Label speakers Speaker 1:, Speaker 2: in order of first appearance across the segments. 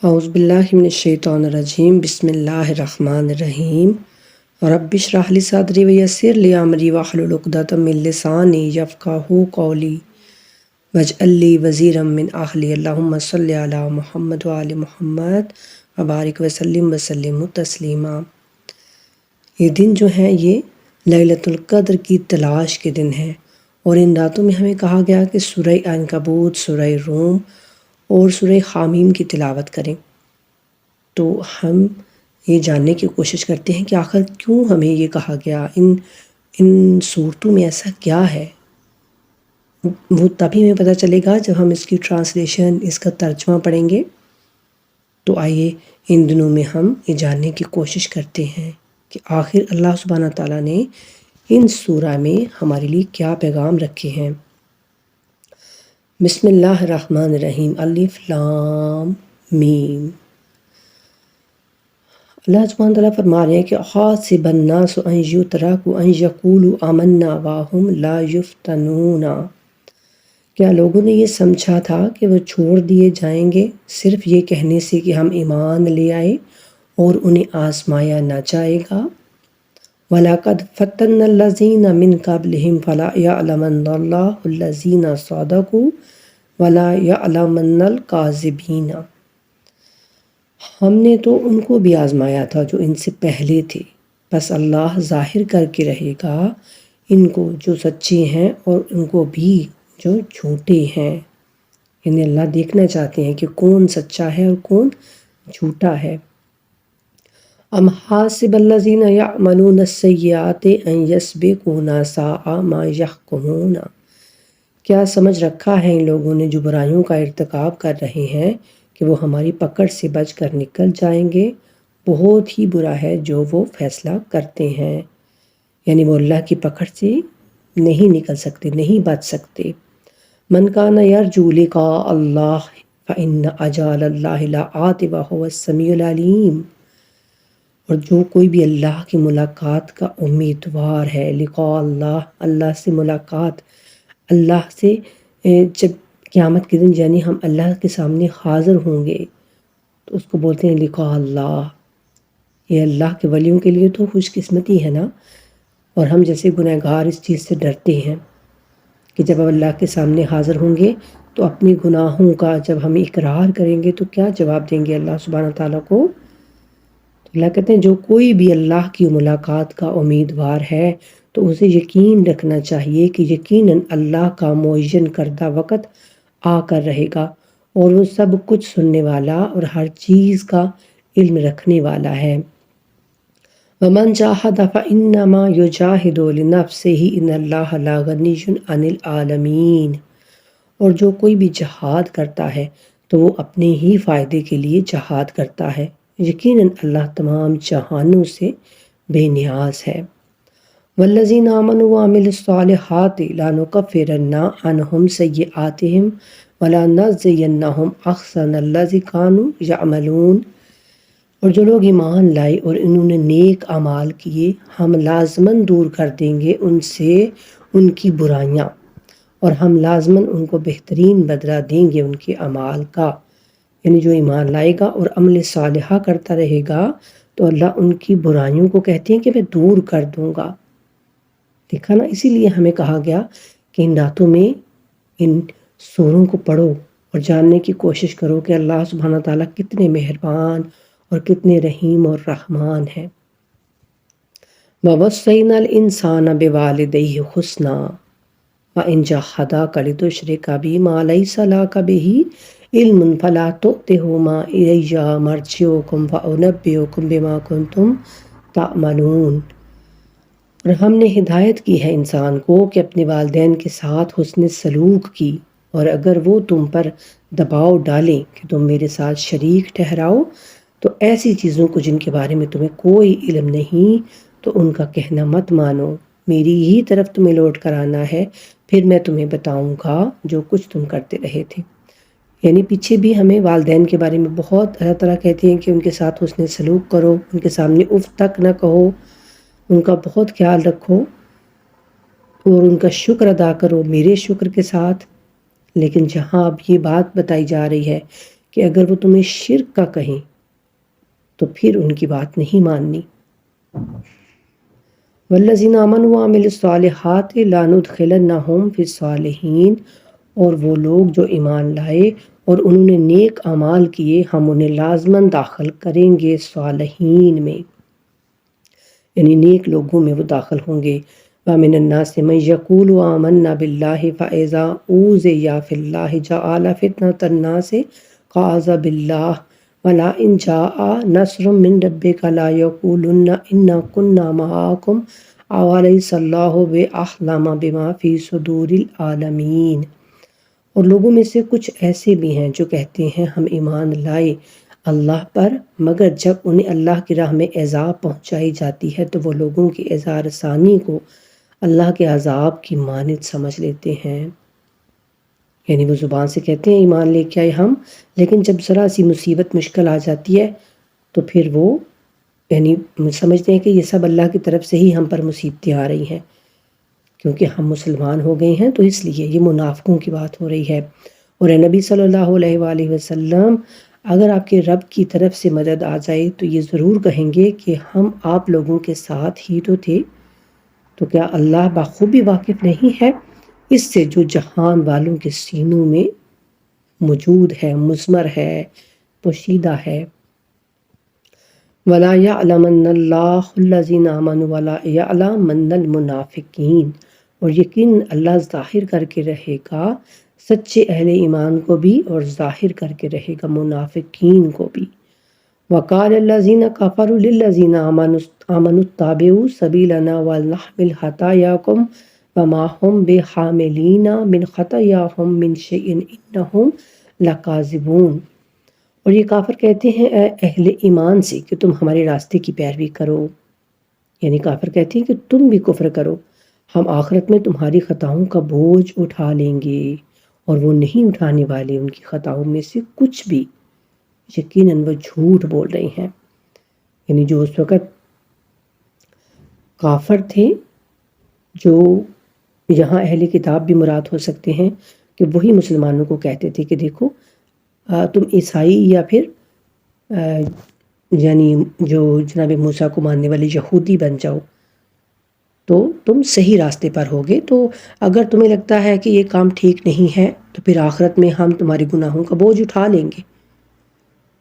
Speaker 1: اعوذ باللہ من الشیطان الرجیم بسم اللہ الرحمن الرحیم رب اشرح لی صدری ویسر لی امری واحلل عقدۃ من لسانی یفقہوا قولی واجعل لی وزیرا من اہلی اللہم صلی علی محمد وآل محمد وبارک وسلم تسلیما۔ یہ دن جو ہیں یہ لیلۃ القدر کی تلاش کے دن ہیں، اور ان راتوں میں ہمیں کہا گیا کہ سورہ عنکبوت، سورہ روم اور سورہ حامیم کی تلاوت کریں۔ تو ہم یہ جاننے کی کوشش کرتے ہیں کہ آخر کیوں ہمیں یہ کہا گیا، ان صورتوں میں ایسا کیا ہے۔ وہ تبھی ہمیں پتہ چلے گا جب ہم اس کی ٹرانسلیشن، اس کا ترجمہ پڑھیں گے۔ تو آئیے ان دنوں میں ہم یہ جاننے کی کوشش کرتے ہیں کہ آخر اللہ سبحانہ تعالیٰ نے ان سورہ میں ہمارے لیے کیا پیغام رکھے ہیں۔ بسم اللہ الرحمن الرحیم، الف لام میم۔ اللہ سبحانہ تعالیٰ فرما رہے ہیں کہ حاسب الناس ان یترکوا ان یقولوا آمنا وہم لا یفتنون۔ کیا لوگوں نے یہ سمجھا تھا کہ وہ چھوڑ دیے جائیں گے صرف یہ کہنے سے کہ ہم ایمان لے آئے اور انہیں آزمایا نہ جائے گا؟ وَلَقَدْ فَتَنَّا الَّذِينَ مِن قَبْلِهِمْ فَلَا يَعْلَمَنَّ اللَّهُ الَّذِينَ صَدَقُوا وَلَا يَعْلَمَنَّ الْكَاذِبِينَ۔ ہم نے تو ان کو بھی آزمایا تھا جو ان سے پہلے تھے، بس اللہ ظاہر کر کے رہے گا ان کو جو سچے ہیں اور ان کو بھی جو جھوٹے ہیں۔ یعنی اللہ دیکھنا چاہتے ہیں کہ کون سچا ہے اور کون جھوٹا ہے۔ ام حاسب الذین یعملون السیئات ان یسبقونا ساء ما یحکمون۔ کیا سمجھ رکھا ہے ان لوگوں نے جو برائیوں کا ارتکاب کر رہے ہیں کہ وہ ہماری پکڑ سے بچ کر نکل جائیں گے؟ بہت ہی برا ہے جو وہ فیصلہ کرتے ہیں، یعنی وہ اللہ کی پکڑ سے نہیں نکل سکتے، نہیں بچ سکتے۔ من کان یرجو لقاء اللہ فإن اجال اللہ لآت وہو السمیع العلیم۔ اور جو کوئی بھی اللہ کی ملاقات کا امیدوار ہے، لقاء اللہ، اللہ سے ملاقات، اللہ سے جب قیامت کے دن یعنی ہم اللہ کے سامنے حاضر ہوں گے تو اس کو بولتے ہیں لقاء اللہ۔ یہ اللہ کے ولیوں کے لیے تو خوش قسمتی ہے نا۔ اور ہم جیسے گنہگار اس چیز سے ڈرتے ہیں کہ جب ہم اللہ کے سامنے حاضر ہوں گے تو اپنی گناہوں کا جب ہم اقرار کریں گے تو کیا جواب دیں گے اللہ سبحانہ تعالیٰ کو؟ اللہ کہتے ہیں جو کوئی بھی اللہ کی ملاقات کا امیدوار ہے تو اسے یقین رکھنا چاہیے کہ یقیناً اللہ کا معین کردہ وقت آ کر رہے گا، اور وہ سب کچھ سننے والا اور ہر چیز کا علم رکھنے والا ہے۔ وَمَنْ جَاهَدَ فَإِنَّمَا يُجَاهِدُ لِنَفْسِهِ إِنَّ اللَّهَ لَغَنِيٌّ عَنِ الْعَالَمِينَ۔ اور جو کوئی بھی جہاد کرتا ہے تو وہ اپنے ہی فائدے کے لیے جہاد کرتا ہے، یقیناً اللہ تمام جہانوں سے بے نیاز ہے۔ وَالَّذِينَ آمَنُوا وَعَمِلُوا الصَّالِحَاتِ لَنُكَفِّرَنَّ عَنْهُمْ سَيِّئَاتِهِمْ وَلَنَجْزِيَنَّهُمْ أَحْسَنَ الَّذِي كَانُوا يَعْمَلُونَ۔ اور جو لوگ ایمان لائے اور انہوں نے نیک اعمال کیے، ہم لازماً دور کر دیں گے ان سے ان کی برائیاں، اور ہم لازماً ان کو بہترین بدلہ دیں گے ان کے اعمال کا۔ یعنی جو ایمان لائے گا اور عمل صالحہ کرتا رہے گا تو اللہ ان کی برائیوں کو کہتے ہیں کہ میں دور کر دوں گا۔ دیکھا نا، اسی لیے ہمیں کہا گیا کہ ان راتوں میں ان سوروں کو پڑھو اور جاننے کی کوشش کرو کہ اللہ سبحانہ تعالیٰ کتنے مہربان اور کتنے رحیم اور رحمان ہیں۔ وَوَصَّيْنَا الْإِنسَانَ بِوَالِدَيْهِ حُسْنًا وَإِنْ جَاهَدَاكَ لِتُشْرِكَ بِي مَا لَيْسَ لَكَ بِهِ عِلْمٌ فَلَا تُطِعْهُمَا إِلَيَّ مَرْجِعُكُمْ فَأُنَبِّئُكُم بِمَا كُنتُمْ تَعْمَلُونَ۔ اور ہم نے ہدایت کی ہے انسان کو کہ اپنے والدین کے ساتھ حسن سلوک کی، اور اگر وہ تم پر دباؤ ڈالیں کہ تم میرے ساتھ شریک ٹھہراؤ تو ایسی چیزوں کو جن کے بارے میں تمہیں کوئی علم نہیں تو ان کا کہنا مت مانو، میری ہی طرف تمہیں لوٹ کر آنا ہے، پھر میں تمہیں بتاؤں گا جو کچھ تم کرتے رہے تھے۔ یعنی پیچھے بھی ہمیں والدین کے بارے میں بہت اللہ تعالیٰ کہتے ہیں کہ ان کے ساتھ حسن سلوک کرو، ان کے سامنے اف تک نہ کہو، ان کا بہت خیال رکھو اور ان کا شکر ادا کرو میرے شکر کے ساتھ۔ لیکن جہاں اب یہ بات بتائی جا رہی ہے کہ اگر وہ تمہیں شرک کا کہیں تو پھر ان کی بات نہیں ماننی۔ والذین آمنوا وعملوا الصالحات لا ندخلنہم فی الصالحین، اور وہ لوگ جو ایمان لائے اور انہوں نے نیک اعمال کیے ہم انہیں لازماً داخل کریں گے صالحین میں، یعنی نیک لوگوں میں وہ داخل ہوں گے۔ وَمِنَ النَّاسِ مَن يَقُولُ آمَنَّا بِاللَّهِ فَإِذَا أُوذِيَ فِي اللَّهِ جَعَلَ فِتْنَةَ النَّاسِ كَعَذَابِ اللَّهِ وَلَئِن جَاءَ نَصْرٌ مِّن رَّبِّكَ لَيَقُولُنَّ إِنَّا كُنَّا مَعَكُمْ أَوَلَيْسَ اللَّهُ بِأَعْلَمَ بِمَا فِي صُدُورِ الْعَالَمِينَ۔ اور لوگوں میں سے کچھ ایسے بھی ہیں جو کہتے ہیں ہم ایمان لائے اللہ پر، مگر جب انہیں اللہ کی راہ میں ایذا پہنچائی جاتی ہے تو وہ لوگوں کی ایذا رسانی کو اللہ کے عذاب کی مانند سمجھ لیتے ہیں۔ یعنی وہ زبان سے کہتے ہیں ایمان لے کے آئے ہم، لیکن جب ذرا سی مصیبت مشکل آ جاتی ہے تو پھر وہ یعنی سمجھتے ہیں کہ یہ سب اللہ کی طرف سے ہی ہم پر مصیبتیں آ رہی ہیں، کیونکہ ہم مسلمان ہو گئے ہیں تو اس لیے یہ منافقوں کی بات ہو رہی ہے۔ اور اے نبی صلی اللہ علیہ وآلہ وسلم، اگر آپ کے رب کی طرف سے مدد آ جائے تو یہ ضرور کہیں گے کہ ہم آپ لوگوں کے ساتھ ہی تو تھے، تو کیا اللہ بخوبی واقف نہیں ہے اس سے جو جہان والوں کے سینوں میں موجود ہے، مضمر ہے، پوشیدہ ہے۔ وَلَا يَعْلَمَنَّ اللَّهُ الَّذِينَ آمَنُوا وَلَا يَعْلَمَنَّ الْمُنَافِقِينَ، اور یقین اللہ ظاہر کر کے رہے گا سچے اہل ایمان کو بھی اور ظاہر کر کے رہے گا منافقین کو بھی۔ وَقَالَ الَّذِينَ كَفَرُوا لِلَّذِينَ آمَنُوا اتَّبِعُوا سَبِيلَنَا وَلْنَحْمِلْ خَطَايَاكُمْ وَمَا هُمْ بِحَامِلِينَ مِنْ خَطَايَاهُمْ مِنْ شَيْءٍ إِنَّهُمْ لَكَاذِبُونَ۔ اور یہ کافر کہتے ہیں اے اہل ایمان سے کہ تم ہمارے راستے کی پیروی کرو، یعنی کافر کہتے ہیں کہ تم بھی کفر کرو، ہم آخرت میں تمہاری خطاؤں کا بوجھ اٹھا لیں گے، اور وہ نہیں اٹھانے والے ان کی خطاؤں میں سے کچھ بھی، یقیناً وہ جھوٹ بول رہے ہیں۔ یعنی جو اس وقت کافر تھے، جو یہاں اہل کتاب بھی مراد ہو سکتے ہیں، کہ وہی مسلمانوں کو کہتے تھے کہ دیکھو تم عیسائی یا پھر یعنی جو جناب موسیٰ کو ماننے والے یہودی بن جاؤ تو تم صحیح راستے پر ہوگے، تو اگر تمہیں لگتا ہے کہ یہ کام ٹھیک نہیں ہے تو پھر آخرت میں ہم تمہارے گناہوں کا بوجھ اٹھا لیں گے۔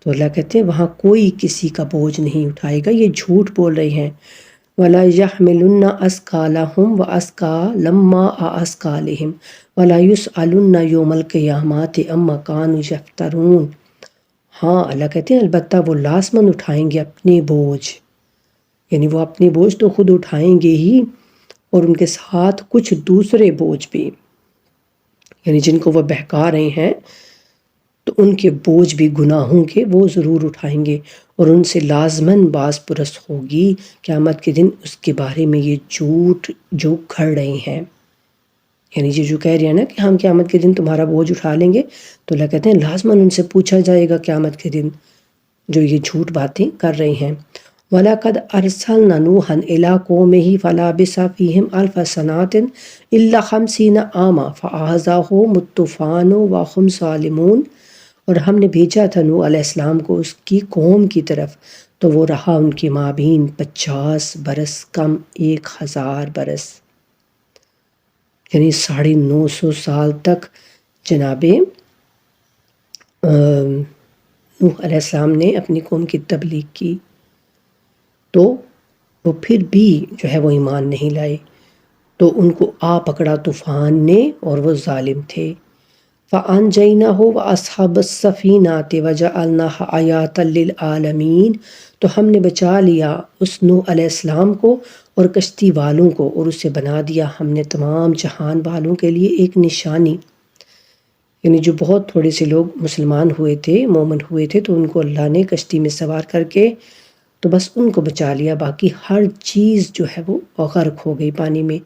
Speaker 1: تو اللہ کہتے ہیں وہاں کوئی کسی کا بوجھ نہیں اٹھائے گا، یہ جھوٹ بول رہے ہیں۔ وَلَا يَحْمِلُنَّ أَثْقَالَهُمْ وَأَثْقَالًا مَّعَ أَثْقَالِهِمْ وَلَا يُسْأَلُنَّ يَوْمَ الْقِيَامَةِ عَمَّا كَانُوا يَفْتَرُونَ۔ ہاں اللہ کہتے ہیں البتہ وہ لازماً اٹھائیں گے اپنے بوجھ، یعنی وہ اپنے بوجھ تو خود اٹھائیں گے ہی، اور ان کے ساتھ کچھ دوسرے بوجھ بھی، یعنی جن کو وہ بہکا رہے ہیں تو ان کے بوجھ بھی گناہوں کے وہ ضرور اٹھائیں گے، اور ان سے لازماً باز پرس ہوگی قیامت کے دن اس کے بارے میں یہ جھوٹ جو گھڑ رہے ہیں۔ یعنی جو کہہ رہے ہیں نا کہ ہم قیامت کے دن تمہارا بوجھ اٹھا لیں گے، تو اللہ کہتے ہیں لازماً ان سے پوچھا جائے گا قیامت کے دن جو یہ جھوٹ باتیں کر رہے ہیں۔ وَلَقَدْ أَرْسَلْنَا نُوحًا إِلَىٰ قَوْمِهِ فَلَبِثَ فِيهِمْ أَلْفَ سَنَةٍ إِلَّا 50 عَامًا فَأَخَذَهُمُ الطُّوفَانُ وَهُمْ ظَالِمُونَ۔ اور ہم نے بھیجا تھا نوح علیہ السلام کو اس کی قوم کی طرف، تو وہ رہا ان کے مابین 50 برس کم 1000 برس، یعنی 950 سال تک جناب نوح علیہ السلام نے اپنی قوم کی تبلیغ کی، تو وہ پھر بھی جو ہے وہ ایمان نہیں لائے، تو ان کو آ پکڑا طوفان نے اور وہ ظالم تھے۔ فَأَنجَيْنَاهُ وَأَصْحَابَ السَّفِينَةِ وَجَعَلْنَاهَا آیَاتًا لِلْعَالَمِينَ۔ تو ہم نے بچا لیا اس نوح علیہ السلام کو اور کشتی والوں کو، اور اسے بنا دیا ہم نے تمام جہان والوں کے لیے ایک نشانی۔ یعنی جو بہت تھوڑے سے لوگ مسلمان ہوئے تھے، مومن ہوئے تھے، تو ان کو اللہ نے کشتی میں سوار کر کے تو بس ان کو بچا لیا، باقی ہر چیز جو ہے وہ غرق ہو گئی پانی میں۔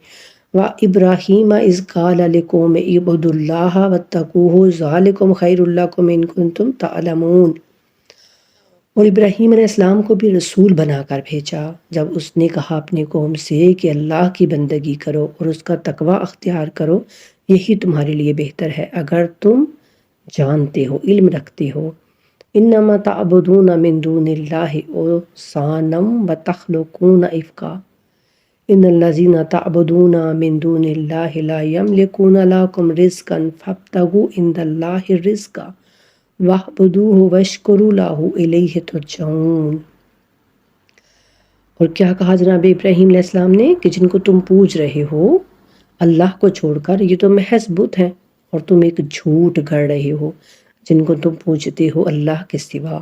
Speaker 1: وَإِبْرَاهِيمَ إِذْ قَالَ لِقَوْمِهِ اعْبُدُوا اللَّهَ وَاتَّقُوهُ ذَٰلِكُمْ خَيْرٌ لَّكُمْ إِن كُنتُمْ تَعْلَمُونَ۔ اور ابراہیم علیہ السلام کو بھی رسول بنا کر بھیجا جب اس نے کہا اپنی قوم سے کہ اللہ کی بندگی کرو اور اس کا تقوی اختیار کرو، یہی تمہارے لیے بہتر ہے اگر تم جانتے ہو، علم رکھتے ہو۔ انما تعبدون من دون اللہ اوثانا وتخلقون افکا ان الذین تعبدون من دون اللہ لا یملکون لکم رزقا فابتغوا عند اللہ الرزق واعبدوہ واشکروا لہ الیہ ترجعون۔ اور کیا کہا جناب ابراہیم علیہ السلام نے کہ جن کو تم پوج رہے ہو اللہ کو چھوڑ کر یہ تو محض بت ہیں اور تم ایک جھوٹ گڑھ رہے ہو۔ جن کو تم پوجتے ہو اللہ کے سوا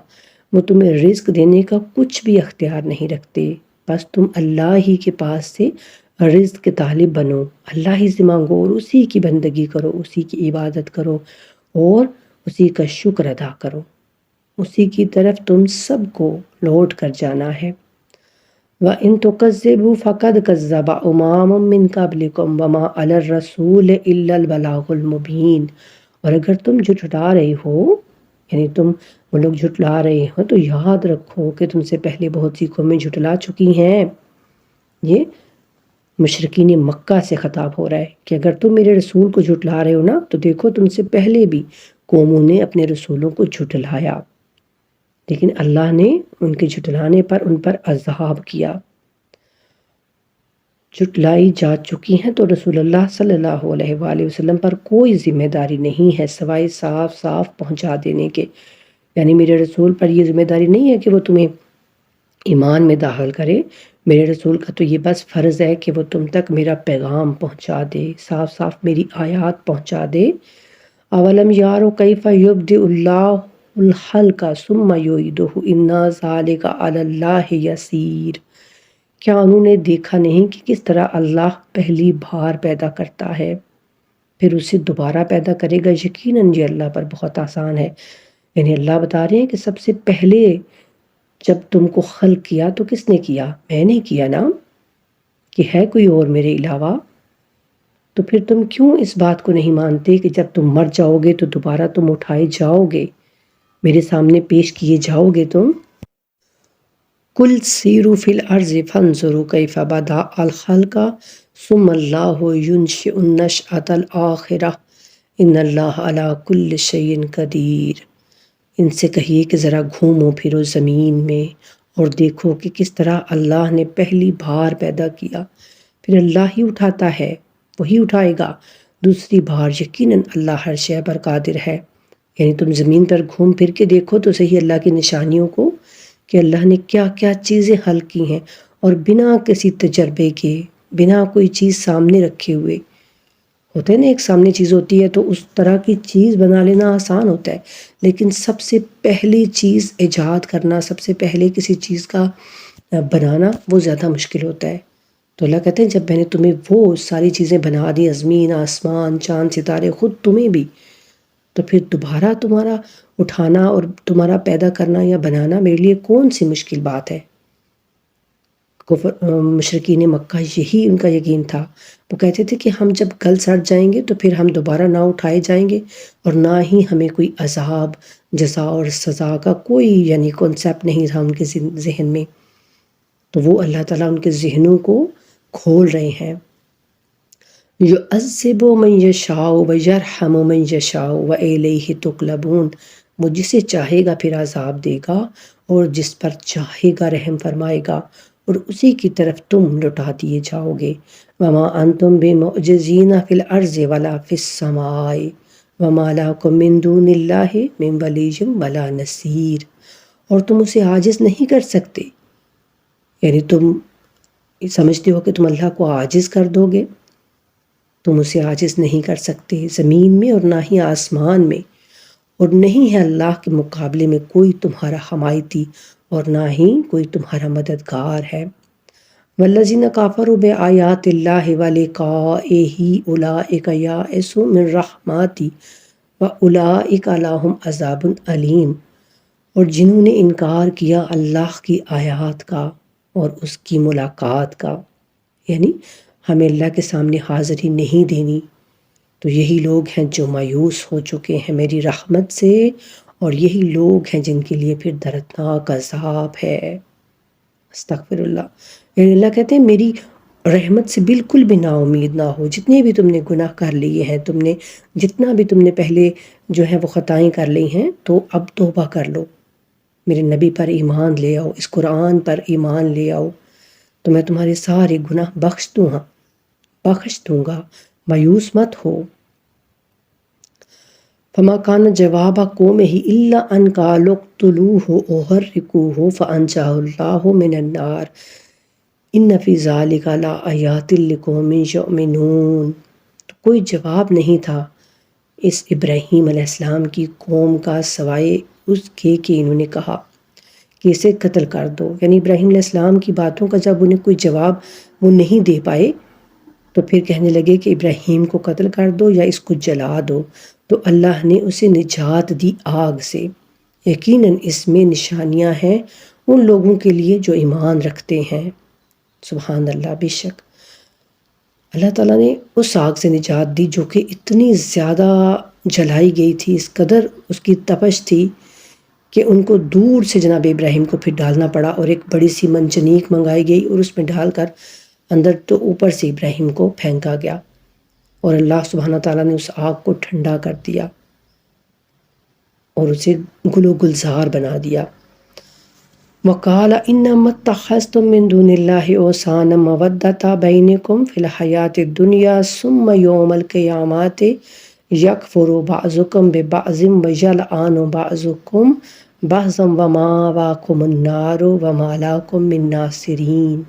Speaker 1: وہ تمہیں رزق دینے کا کچھ بھی اختیار نہیں رکھتے، بس تم اللہ ہی کے پاس سے رزق کے طالب بنو، اللہ ہی سے مانگو اور اسی کی بندگی کرو، اسی کی عبادت کرو اور اسی کا شکر ادا کرو، اسی کی طرف تم سب کو لوٹ کر جانا ہے۔ وَإِن تُكَذِّبُوا فَقَدْ كَذَّبَ أُمَمٌ مِّن قَبْلِكُمْ وَمَا عَلَى الرَّسُولِ إِلَّا الْبَلَاغُ الْمُبِينُ۔ اور اگر تم جھٹلا رہے ہو یعنی تم وہ لوگ جھٹلا رہے ہو تو یاد رکھو کہ تم سے پہلے بہت سی قومیں جھٹلا چکی ہیں۔ یہ مشرکین مکہ سے خطاب ہو رہا ہے کہ اگر تم میرے رسول کو جھٹلا رہے ہو نا تو دیکھو تم سے پہلے بھی قوموں نے اپنے رسولوں کو جھٹلایا، لیکن اللہ نے ان کے جھٹلانے پر ان پر عذاب کیا۔ جھٹلائی جا چکی ہیں تو رسول اللہ صلی اللہ علیہ وآلہ وسلم پر کوئی ذمہ داری نہیں ہے سوائے صاف صاف پہنچا دینے کے، یعنی میرے رسول پر یہ ذمہ داری نہیں ہے کہ وہ تمہیں ایمان میں داخل کرے، میرے رسول کا تو یہ بس فرض ہے کہ وہ تم تک میرا پیغام پہنچا دے، صاف صاف میری آیات پہنچا دے۔ اولم یارو کیف یبدئ اللہ الخلق ثم یعیدہ ان ذلک علی اللہ یسیر۔ کیا انہوں نے دیکھا نہیں کہ کس طرح اللہ پہلی بار پیدا کرتا ہے پھر اسے دوبارہ پیدا کرے گا؟ یقیناً یہ اللہ پر بہت آسان ہے۔ یعنی اللہ بتا رہے ہیں کہ سب سے پہلے جب تم کو خلق کیا تو کس نے کیا؟ میں نے کیا نا، کہ ہے کوئی اور میرے علاوہ؟ تو پھر تم کیوں اس بات کو نہیں مانتے کہ جب تم مر جاؤ گے تو دوبارہ تم اٹھائے جاؤ گے، میرے سامنے پیش کیے جاؤ گے تم؟ قل سیروا فی الارض فانظروا کیف بدأ الخلق ثم اللہ ینشئ النشأۃ الآخرہ ان اللہ علی کل شیء قدیر۔ ان سے کہیے کہ ذرا گھومو پھرو زمین میں اور دیکھو کہ کس طرح اللہ نے پہلی بار پیدا کیا، پھر اللہ ہی اٹھاتا ہے، وہی اٹھائے گا دوسری بار، یقیناً اللہ ہر شے پر قادر ہے۔ یعنی تم زمین پر گھوم پھر کے دیکھو تو صحیح اللہ کی نشانیوں کو کہ اللہ نے کیا کیا چیزیں حل کی ہیں، اور بنا کسی تجربے کے، بنا کوئی چیز سامنے رکھے ہوئے۔ ہوتا ہے نا ایک سامنے چیز ہوتی ہے تو اس طرح کی چیز بنا لینا آسان ہوتا ہے، لیکن سب سے پہلی چیز ایجاد کرنا، سب سے پہلے کسی چیز کا بنانا وہ زیادہ مشکل ہوتا ہے۔ تو اللہ کہتے ہیں جب میں نے تمہیں وہ ساری چیزیں بنا دی، زمین، آسمان، چاند، ستارے، خود تمہیں بھی، تو پھر دوبارہ تمہارا اٹھانا اور تمہارا پیدا کرنا یا بنانا میرے لیے کون سی مشکل بات ہے؟ مشرکین مکہ یہی ان کا یقین تھا، وہ کہتے تھے کہ ہم جب گل سڑ جائیں گے تو پھر ہم دوبارہ نہ اٹھائے جائیں گے، اور نہ ہی ہمیں کوئی عذاب، جزا اور سزا کا کوئی یعنی کنسیپٹ نہیں تھا ان کے ذہن میں۔ تو وہ اللہ تعالیٰ ان کے ذہنوں کو کھول رہے ہیں۔ یعذب من یشاء ویرحم من یشاء والیہ تقلبون۔ وہ جسے چاہے گا پھر عذاب دے گا اور جس پر چاہے گا رحم فرمائے گا، اور اسی کی طرف تم لوٹا دیے جاؤ گے۔ وما انتم بمعجزین فی الارض ولا فی السماء وما لکم من دون اللہ من ولی ولا نصیر۔ اور تم اسے عاجز نہیں کر سکتے، یعنی تم سمجھتے ہو کہ تم اللہ کو عاجز کر دو گے، تم اسے عاجز نہیں کر سکتے زمین میں اور نہ ہی آسمان میں، اور نہیں ہے اللہ کے مقابلے میں کوئی تمہارا حمایتی اور نہ ہی کوئی تمہارا مددگار ہے۔ والذین کفروا بآیات اللہ ولقائہ اولئک یئسوا من رحمتہ واولئک لہم عذاب علیم۔ اور جنہوں نے انکار کیا اللہ کی آیات کا اور اس کی ملاقات کا، یعنی ہمیں اللہ کے سامنے حاضری نہیں دینی، تو یہی لوگ ہیں جو مایوس ہو چکے ہیں میری رحمت سے، اور یہی لوگ ہیں جن کے لیے پھر دردناک عذاب ہے۔ استغفر اللہ۔ یعنی اللہ کہتے ہیں میری رحمت سے بالکل بھی نا امید نہ ہو، جتنے بھی تم نے گناہ کر لیے ہیں، تم نے جتنا بھی تم نے پہلے جو ہے وہ خطائیں کر لی ہیں، تو اب توبہ کر لو، میرے نبی پر ایمان لے آؤ، اس قرآن پر ایمان لے آؤ تو میں تمہارے سارے گناہ بخش دوں گا، مایوس مت ہو۔ فما کان جواب قومہ الا ان قالوا اقتلوہ او حرقوہ فانجاہ اللہ من النار ان فی ذلک لآیات لقوم یؤمنون۔ تو کوئی جواب نہیں تھا اس ابراہیم علیہ السلام کی قوم کا سوائے اس کے کہ انہوں نے کہا کہ اسے قتل کر دو۔ یعنی ابراہیم علیہ السلام کی باتوں کا جب انہیں کوئی جواب وہ نہیں دے پائے تو پھر کہنے لگے کہ ابراہیم کو قتل کر دو یا اس کو جلا دو، تو اللہ نے اسے نجات دی آگ سے۔ یقیناً اس میں نشانیاں ہیں ان لوگوں کے لیے جو ایمان رکھتے ہیں۔ سبحان اللہ، بے شک اللہ تعالیٰ نے اس آگ سے نجات دی جو کہ اتنی زیادہ جلائی گئی تھی، اس قدر اس کی تپش تھی کہ ان کو دور سے جناب ابراہیم کو پھر ڈالنا پڑا، اور ایک بڑی سی منجنیق منگائی گئی اور اس میں ڈال کر اندر تو اوپر سے ابراہیم کو پھینکا گیا، اور اللہ سبحانہ تعالیٰ نے اس آگ کو ٹھنڈا کر دیا اور اسے گل و گلزار بنا دیا۔ وَقَالَ إِنَّمَا اتَّخَذْتُم مِّن دُونِ اللَّهِ أَوْثَانًا مَّوَدَّةَ بَيْنِكُمْ فِي الْحَيَاةِ الدُّنْيَا ثُمَّ يَوْمَ الْقِيَامَةِ يَكْفُرُ بَعْضُكُم بِبَعْضٍ وَيَلْعَنُ بَعْضُكُم بَعْضًا وَمَأْوَاكُمُ النَّارُ وَمَا لَكُم مِّن نَّاصِرِينَ۔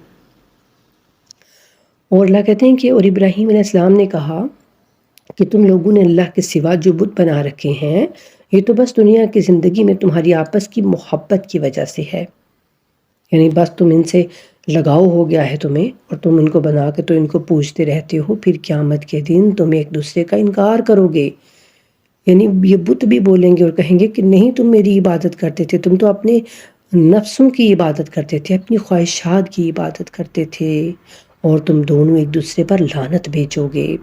Speaker 1: اور اللہ کہتے ہیں کہ اور ابراہیم علیہ السلام نے کہا کہ تم لوگوں نے اللہ کے سوا جو بت بنا رکھے ہیں یہ تو بس دنیا کی زندگی میں تمہاری آپس کی محبت کی وجہ سے ہے، یعنی بس تم ان سے لگاؤ ہو گیا ہے تمہیں، اور تم ان کو بنا کے تو ان کو پوجتے رہتے ہو، پھر قیامت کے دن تم ایک دوسرے کا انکار کرو گے۔ یعنی یہ بت بھی بولیں گے اور کہیں گے کہ نہیں تم میری عبادت کرتے تھے، تم تو اپنے نفسوں کی عبادت کرتے تھے، اپنی خواہشات کی عبادت کرتے تھے، اور تم دونوں ایک دوسرے پر لعنت بھیجو گے،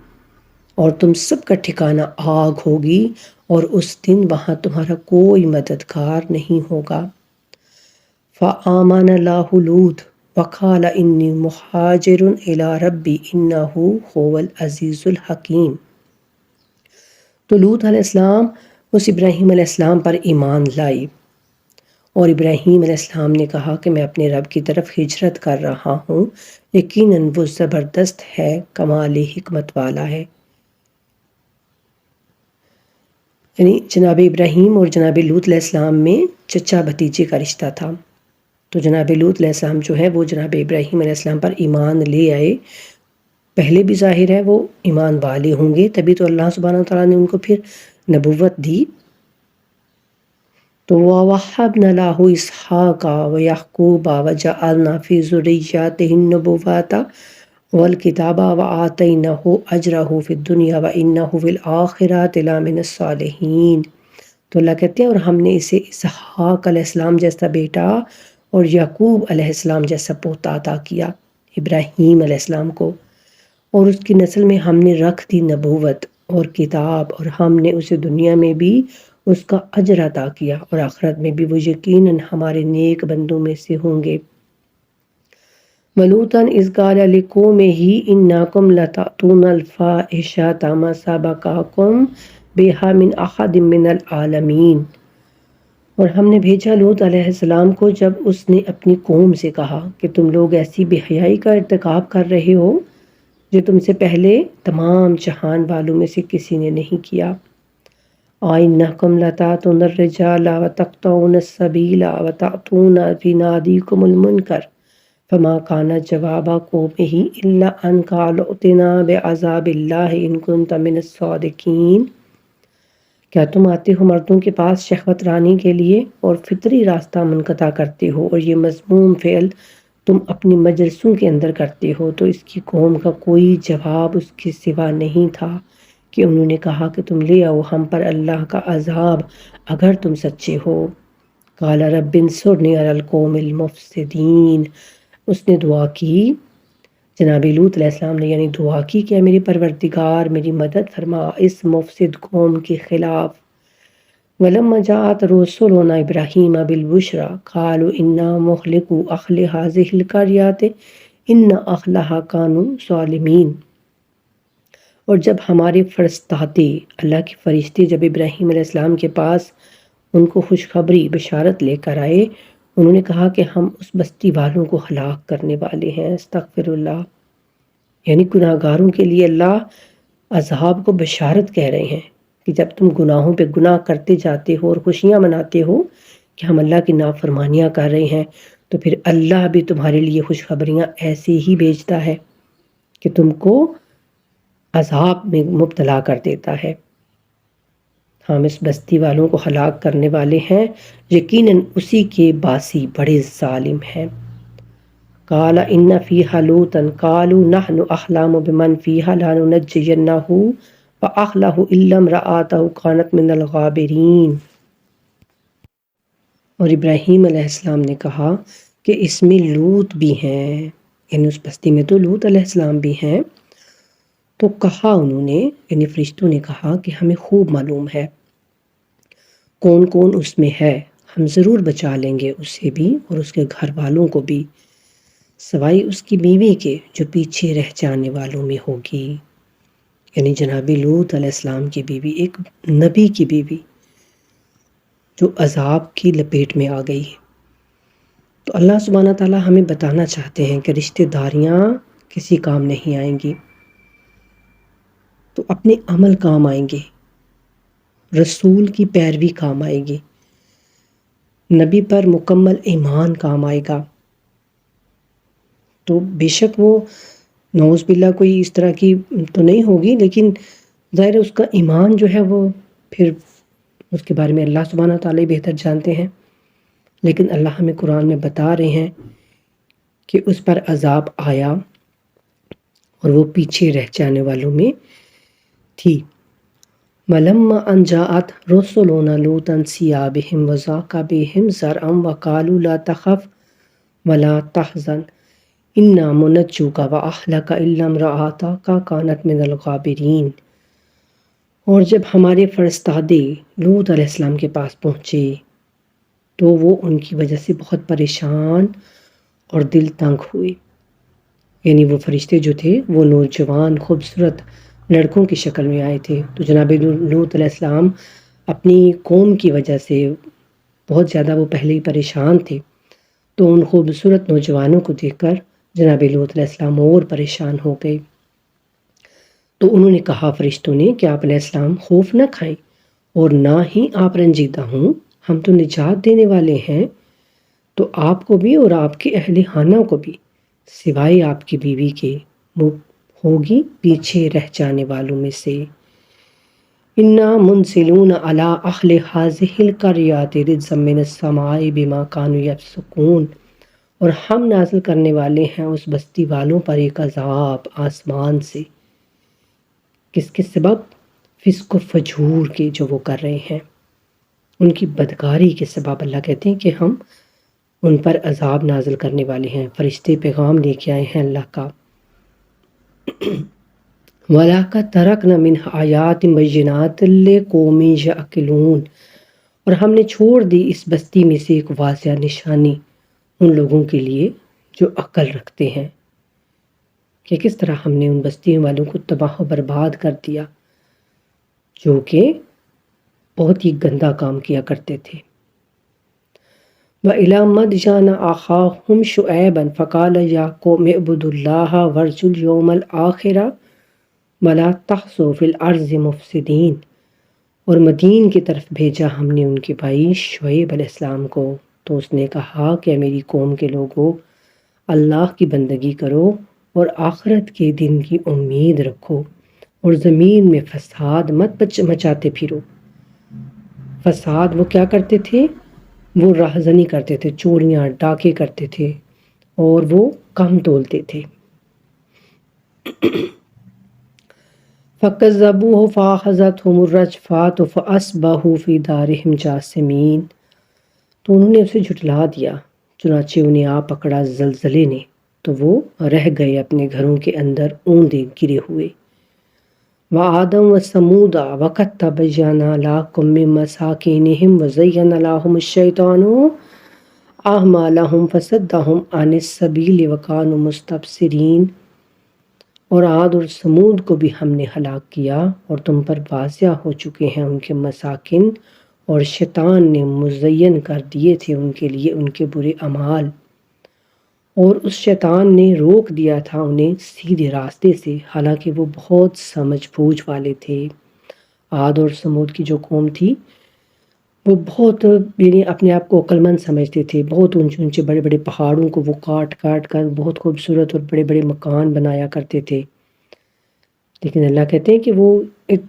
Speaker 1: اور تم سب کا ٹھکانہ آگ ہوگی، اور اس دن وہاں تمہارا کوئی مددگار نہیں ہوگا۔ فآمن له لوط وقال انی مہاجر الی ربی انہ هو العزیز الحکیم۔ تو لوط علیہ السلام اس ابراہیم علیہ السلام پر ایمان لائی، اور ابراہیم علیہ السلام نے کہا کہ میں اپنے رب کی طرف ہجرت کر رہا ہوں، یقیناً وہ زبردست ہے، کمال حکمت والا ہے۔ یعنی جناب ابراہیم اور جناب لوط علیہ السلام میں چچا بھتیجے کا رشتہ تھا، تو جناب لوط علیہ السلام جو ہے وہ جناب ابراہیم علیہ السلام پر ایمان لے آئے۔ پہلے بھی ظاہر ہے وہ ایمان والے ہوں گے، تبھی تو اللہ سبحانہ وتعالیٰ نے ان کو پھر نبوت دی۔ تو وَوَهَّبْنَا لَهُ إِسْحَاقَ وَيَعْقُوبَ وَجَعَلْنَا فِي ذُرِّيَّتِهِ النُّبُوَّةَ وَالْكِتَابَ وَآتَيْنَاهُ أَجْرَهُ فِي الدُّنْيَا وَإِنَّهُ فِي الْآخِرَةِ لَمِنَ الصَّالِحِينَ۔ تو اللہ کہتے ہیں اور ہم نے اسے اسحاق علیہ السلام جیسا بیٹا اور یعقوب علیہ السلام جیسا پوتا عطا کیا ابراہیم علیہ السلام کو، اور اس کی نسل میں ہم نے رکھ دی نبوت اور کتاب، اور ہم نے اسے دنیا میں بھی اس کا اجر عطا کیا، اور آخرت میں بھی وہ یقیناً ہمارے نیک بندوں میں سے ہوں گے۔ وَلُوطًا إِذْ قَالَ لِقَوْمِهِ إِنَّكُمْ لَتَأْتُونَ الْفَاحِشَةَ مَا سَبَقَكُم بِهَا مِنْ أَحَدٍ مِّنَ الْعَالَمِينَ۔ اور ہم نے بھیجا لوط علیہ السلام کو جب اس نے اپنی قوم سے کہا کہ تم لوگ ایسی بے حیائی کا ارتکاب کر رہے ہو جو تم سے پہلے تمام جہان والوں میں سے کسی نے نہیں کیا۔ أَإِنَّكُمْ لَتَأْتُونَ الرِّجَالَ وَتَقْطَعُونَ السَّبِيلَ وَتَأْتُونَ فِي نَادِيكُمُ الْمُنكَرَ فَمَا كَانَ جَوَابَ قَوْمِهِ إِلَّا أَن قَالُوا ائْتِنَا بِعَذَابِ اللَّهِ إِن كُنتَ مِنَ الصَّادِقِينَ۔ کیا تم آتے ہو مردوں کے پاس شہوت رانی کے لیے اور فطری راستہ منقطع کرتے ہو، اور یہ مذموم فعل تم اپنی مجلسوں کے اندر کرتے ہو؟ تو اس کی قوم کا کوئی جواب اس کے سوا نہیں تھا کہ انہوں نے کہا کہ تم لے آؤ ہم پر اللہ کا عذاب اگر تم سچے ہو۔ قال رب انصرنی علی القوم المفسدین۔ اس نے دعا کی، جناب لوط علیہ السلام نے یعنی دعا کی کہ میری پروردگار میری مدد فرما اس مفسد قوم کے خلاف۔ وَلَمَّا جَاءَتْ رُسُلُنَا إِبْرَاهِيمَ بِالْبُشْرَىٰ قَالُوا إِنَّا مُهْلِكُو أَهْلِ هَٰذِهِ الْقَرْيَةِ إِنَّ أَهْلَهَا كَانُوا ظَالِمِينَ۔ اور جب ہمارے فرستادے اللہ کے فرشتے جب ابراہیم علیہ السلام کے پاس ان کو خوشخبری بشارت لے کر آئے، انہوں نے کہا کہ ہم اس بستی والوں کو ہلاک کرنے والے ہیں۔ استغفر اللہ، یعنی گناہ گاروں کے لیے اللہ عذاب کو بشارت کہہ رہے ہیں کہ جب تم گناہوں پہ گناہ کرتے جاتے ہو اور خوشیاں مناتے ہو کہ ہم اللہ کی نافرمانیاں کر رہے ہیں، تو پھر اللہ بھی تمہارے لیے خوشخبریاں ایسے ہی بھیجتا ہے کہ تم کو عذاب میں مبتلا کر دیتا ہے۔ ہم اس بستی والوں کو ہلاک کرنے والے ہیں، یقیناً اسی کے باسی بڑے ظالم ہیں۔ قال ان فیہا لوطا قالوا نحن اعلم بمن فیہا لننجینہ واہلہ الا امرأتہ کانت من الغابرین۔ اور ابراہیم علیہ السلام نے کہا کہ اس میں لوط بھی ہیں، یعنی اس بستی میں تو لوط علیہ السلام بھی ہیں۔ تو کہا انہوں نے، یعنی فرشتوں نے کہا کہ ہمیں خوب معلوم ہے کون کون اس میں ہے، ہم ضرور بچا لیں گے اسے بھی اور اس کے گھر والوں کو بھی، سوائے اس کی بیوی کے جو پیچھے رہ جانے والوں میں ہوگی، یعنی جناب لوط علیہ السلام کی بیوی، ایک نبی کی بیوی جو عذاب کی لپیٹ میں آ گئی ہے۔ تو اللہ سبحانہ تعالیٰ ہمیں بتانا چاہتے ہیں کہ رشتہ داریاں کسی کام نہیں آئیں گی، تو اپنے عمل کام آئیں گے، رسول کی پیروی کام آئے گی، نبی پر مکمل ایمان کام آئے گا۔ تو بے شک وہ نعوذ باللہ کوئی اس طرح کی تو نہیں ہوگی، لیکن ظاہر ہے اس کا ایمان جو ہے وہ پھر اس کے بارے میں اللہ سبحانہ تعالیٰ بہتر جانتے ہیں، لیکن اللہ ہمیں قرآن میں بتا رہے ہیں کہ اس پر عذاب آیا اور وہ پیچھے رہ جانے والوں میں تھی۔ وَلَمَّا أَنْ جَاءَتْ رُسُلُنَا لُوطًا سِیَّأَ بِهِمْ وَضَاقَ بِهِمْ ذَرْعًا وَقَالُوا لَا تَخَفْ وَلَا تَحْزَنْ إِنَّا مُنَجُّوكَ وَأَهْلَكَ إِلَّا امْرَأَتَكَ كَانَتْ مِنَ الْغَابِرِينَ۔ اور جب ہمارے فرستادے لوط علیہ السلام کے پاس پہنچے تو وہ ان کی وجہ سے بہت پریشان اور دل تنگ ہوئے، یعنی وہ فرشتے جو تھے وہ نوجوان خوبصورت لڑکوں کی شکل میں آئے تھے، تو جناب لوط علیہ السلام اپنی قوم کی وجہ سے بہت زیادہ وہ پہلے ہی پریشان تھے، تو ان خوبصورت نوجوانوں کو دیکھ کر جناب لوط علیہ السلام اور پریشان ہو گئے۔ تو انہوں نے کہا فرشتوں نے کہ آپ علیہ السلام خوف نہ کھائیں اور نہ ہی آپ رنجیدہ ہوں، ہم تو نجات دینے والے ہیں، تو آپ کو بھی اور آپ کے اہل خانہ کو بھی، سوائے آپ کی بیوی کے، وہ ہوگی پیچھے رہ جانے والوں میں سے۔ اِنَّا مُنزِلُونَ عَلَىٰ أَهْلِ هَٰذِهِ الْقَرْيَةِ رِجْزًا مِّنَ السَّمَاءِ بِمَا كَانُوا يَفْسُقُونَ، اور ہم نازل کرنے والے ہیں اس بستی والوں پر ایک عذاب آسمان سے، کس کے سبب؟ فسق و فجور کے جو وہ کر رہے ہیں، ان کی بدکاری کے سبب اللہ کہتے ہیں کہ ہم ان پر عذاب نازل کرنے والے ہیں، فرشتے پیغام لے کے آئے ہیں اللہ کا۔ وَلَقَدْ تَرَكْنَا مِنْهَا آيَاتٍ بَيِّنَاتٍ لِقَوْمٍ يَعْقِلُونَ، اور ہم نے چھوڑ دی اس بستی میں سے ایک واضح نشانی ان لوگوں کے لیے جو عقل رکھتے ہیں، کہ کس طرح ہم نے ان بستیوں والوں کو تباہ و برباد کر دیا جو کہ بہت ہی گندا کام کیا کرتے تھے۔ وَإِلَىٰ مَدْيَنَ أَخَاهُمْ شُعَيْبًا فَقَالَ يَا قَوْمِ اعْبُدُوا اللَّهَ وَارْجُوا الْيَوْمَ الْآخِرَ وَلَا تَعْثُوا فِي الْأَرْضِ مُفْسِدِينَ، اور مدین کی طرف بھیجا ہم نے ان کے بھائی شعیب علیہ السلام کو، تو اس نے کہا کہ میری قوم کے لوگوں، اللہ کی بندگی کرو اور آخرت کے دن کی امید رکھو اور زمین میں فساد مت مچاتے پھرو۔ فساد وہ کیا کرتے تھے؟ وہ راہزنی کرتے تھے، چوریاں ڈاکے کرتے تھے اور وہ کم تولتے تھے۔ فَكَذَّبُوهُ فَأَخَذَتْهُمُ الرَّجْفَةُ فَأَصْبَحُوا فِي دَارِهِمْ جَاثِمِينَ، تو انہوں نے اسے جھٹلا دیا، چنانچہ انہیں آ پکڑا زلزلے نے، تو وہ رہ گئے اپنے گھروں کے اندر اوندے گرے ہوئے۔ وَعَادًا وَثَمُودَ وَقَدْ تَبَيَّنَ لَكُم مِّن مَّسَاكِنِهِمْ وَزَيَّنَ لَهُمُ الشَّيْطَانُ أَعْمَالَهُمْ فَصَدَّهُمْ عَنِ السَّبِيلِ وَكَانُوا مُسْتَبْصِرِينَ، اور عاد اور سمود کو بھی ہم نے ہلاک کیا اور تم پر واضح ہو چکے ہیں ان کے مساکن اور شیطان نے مزین کر دیے تھے ان کے لیے ان کے برے اعمال، اور اس شیطان نے روک دیا تھا انہیں سیدھے راستے سے، حالانکہ وہ بہت سمجھ بوجھ والے تھے۔ عاد اور سمود کی جو قوم تھی وہ بہت اپنے آپ کو عقل مند سمجھتے تھے، بہت اونچے اونچے بڑے بڑے پہاڑوں کو وہ کاٹ کاٹ کر بہت خوبصورت اور بڑے بڑے مکان بنایا کرتے تھے، لیکن اللہ کہتے ہیں کہ وہ ایک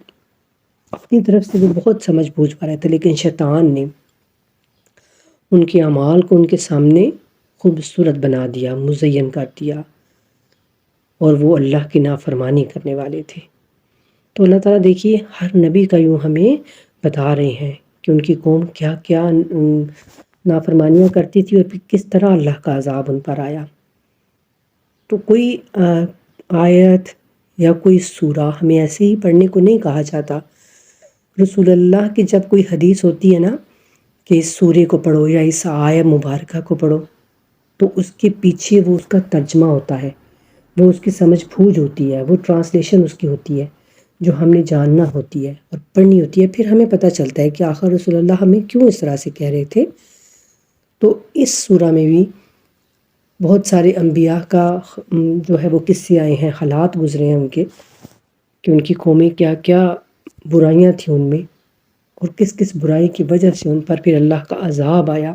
Speaker 1: اپنی طرف سے وہ بہت سمجھ بوجھ پا رہے تھے، لیکن شیطان نے ان کے اعمال کو ان کے سامنے خوبصورت بنا دیا، مزین کر دیا، اور وہ اللہ کی نافرمانی کرنے والے تھے۔ تو اللہ تعالیٰ دیکھیے ہر نبی کا یوں ہمیں بتا رہے ہیں کہ ان کی قوم کیا کیا نافرمانیاں کرتی تھی اور پھر کس طرح اللہ کا عذاب ان پر آیا۔ تو کوئی آیت یا کوئی سورہ ہمیں ایسے ہی پڑھنے کو نہیں کہا جاتا۔ رسول اللہ کی جب کوئی حدیث ہوتی ہے نا کہ اس سورے کو پڑھو یا اس آیت مبارکہ کو پڑھو، تو اس کے پیچھے وہ اس کا ترجمہ ہوتا ہے، وہ اس کی سمجھ بوجھ ہوتی ہے، وہ ٹرانسلیشن اس کی ہوتی ہے جو ہم نے جاننا ہوتی ہے اور پڑھنی ہوتی ہے، پھر ہمیں پتہ چلتا ہے کہ آخر رسول اللہ ہمیں کیوں اس طرح سے کہہ رہے تھے۔ تو اس سورہ میں بھی بہت سارے انبیاء کا جو ہے وہ قصے آئے ہیں، حالات گزرے ہیں ان کے، کہ ان کی قومیں کیا کیا برائیاں تھیں ان میں، اور کس کس برائی کی وجہ سے ان پر پھر اللہ کا عذاب آیا۔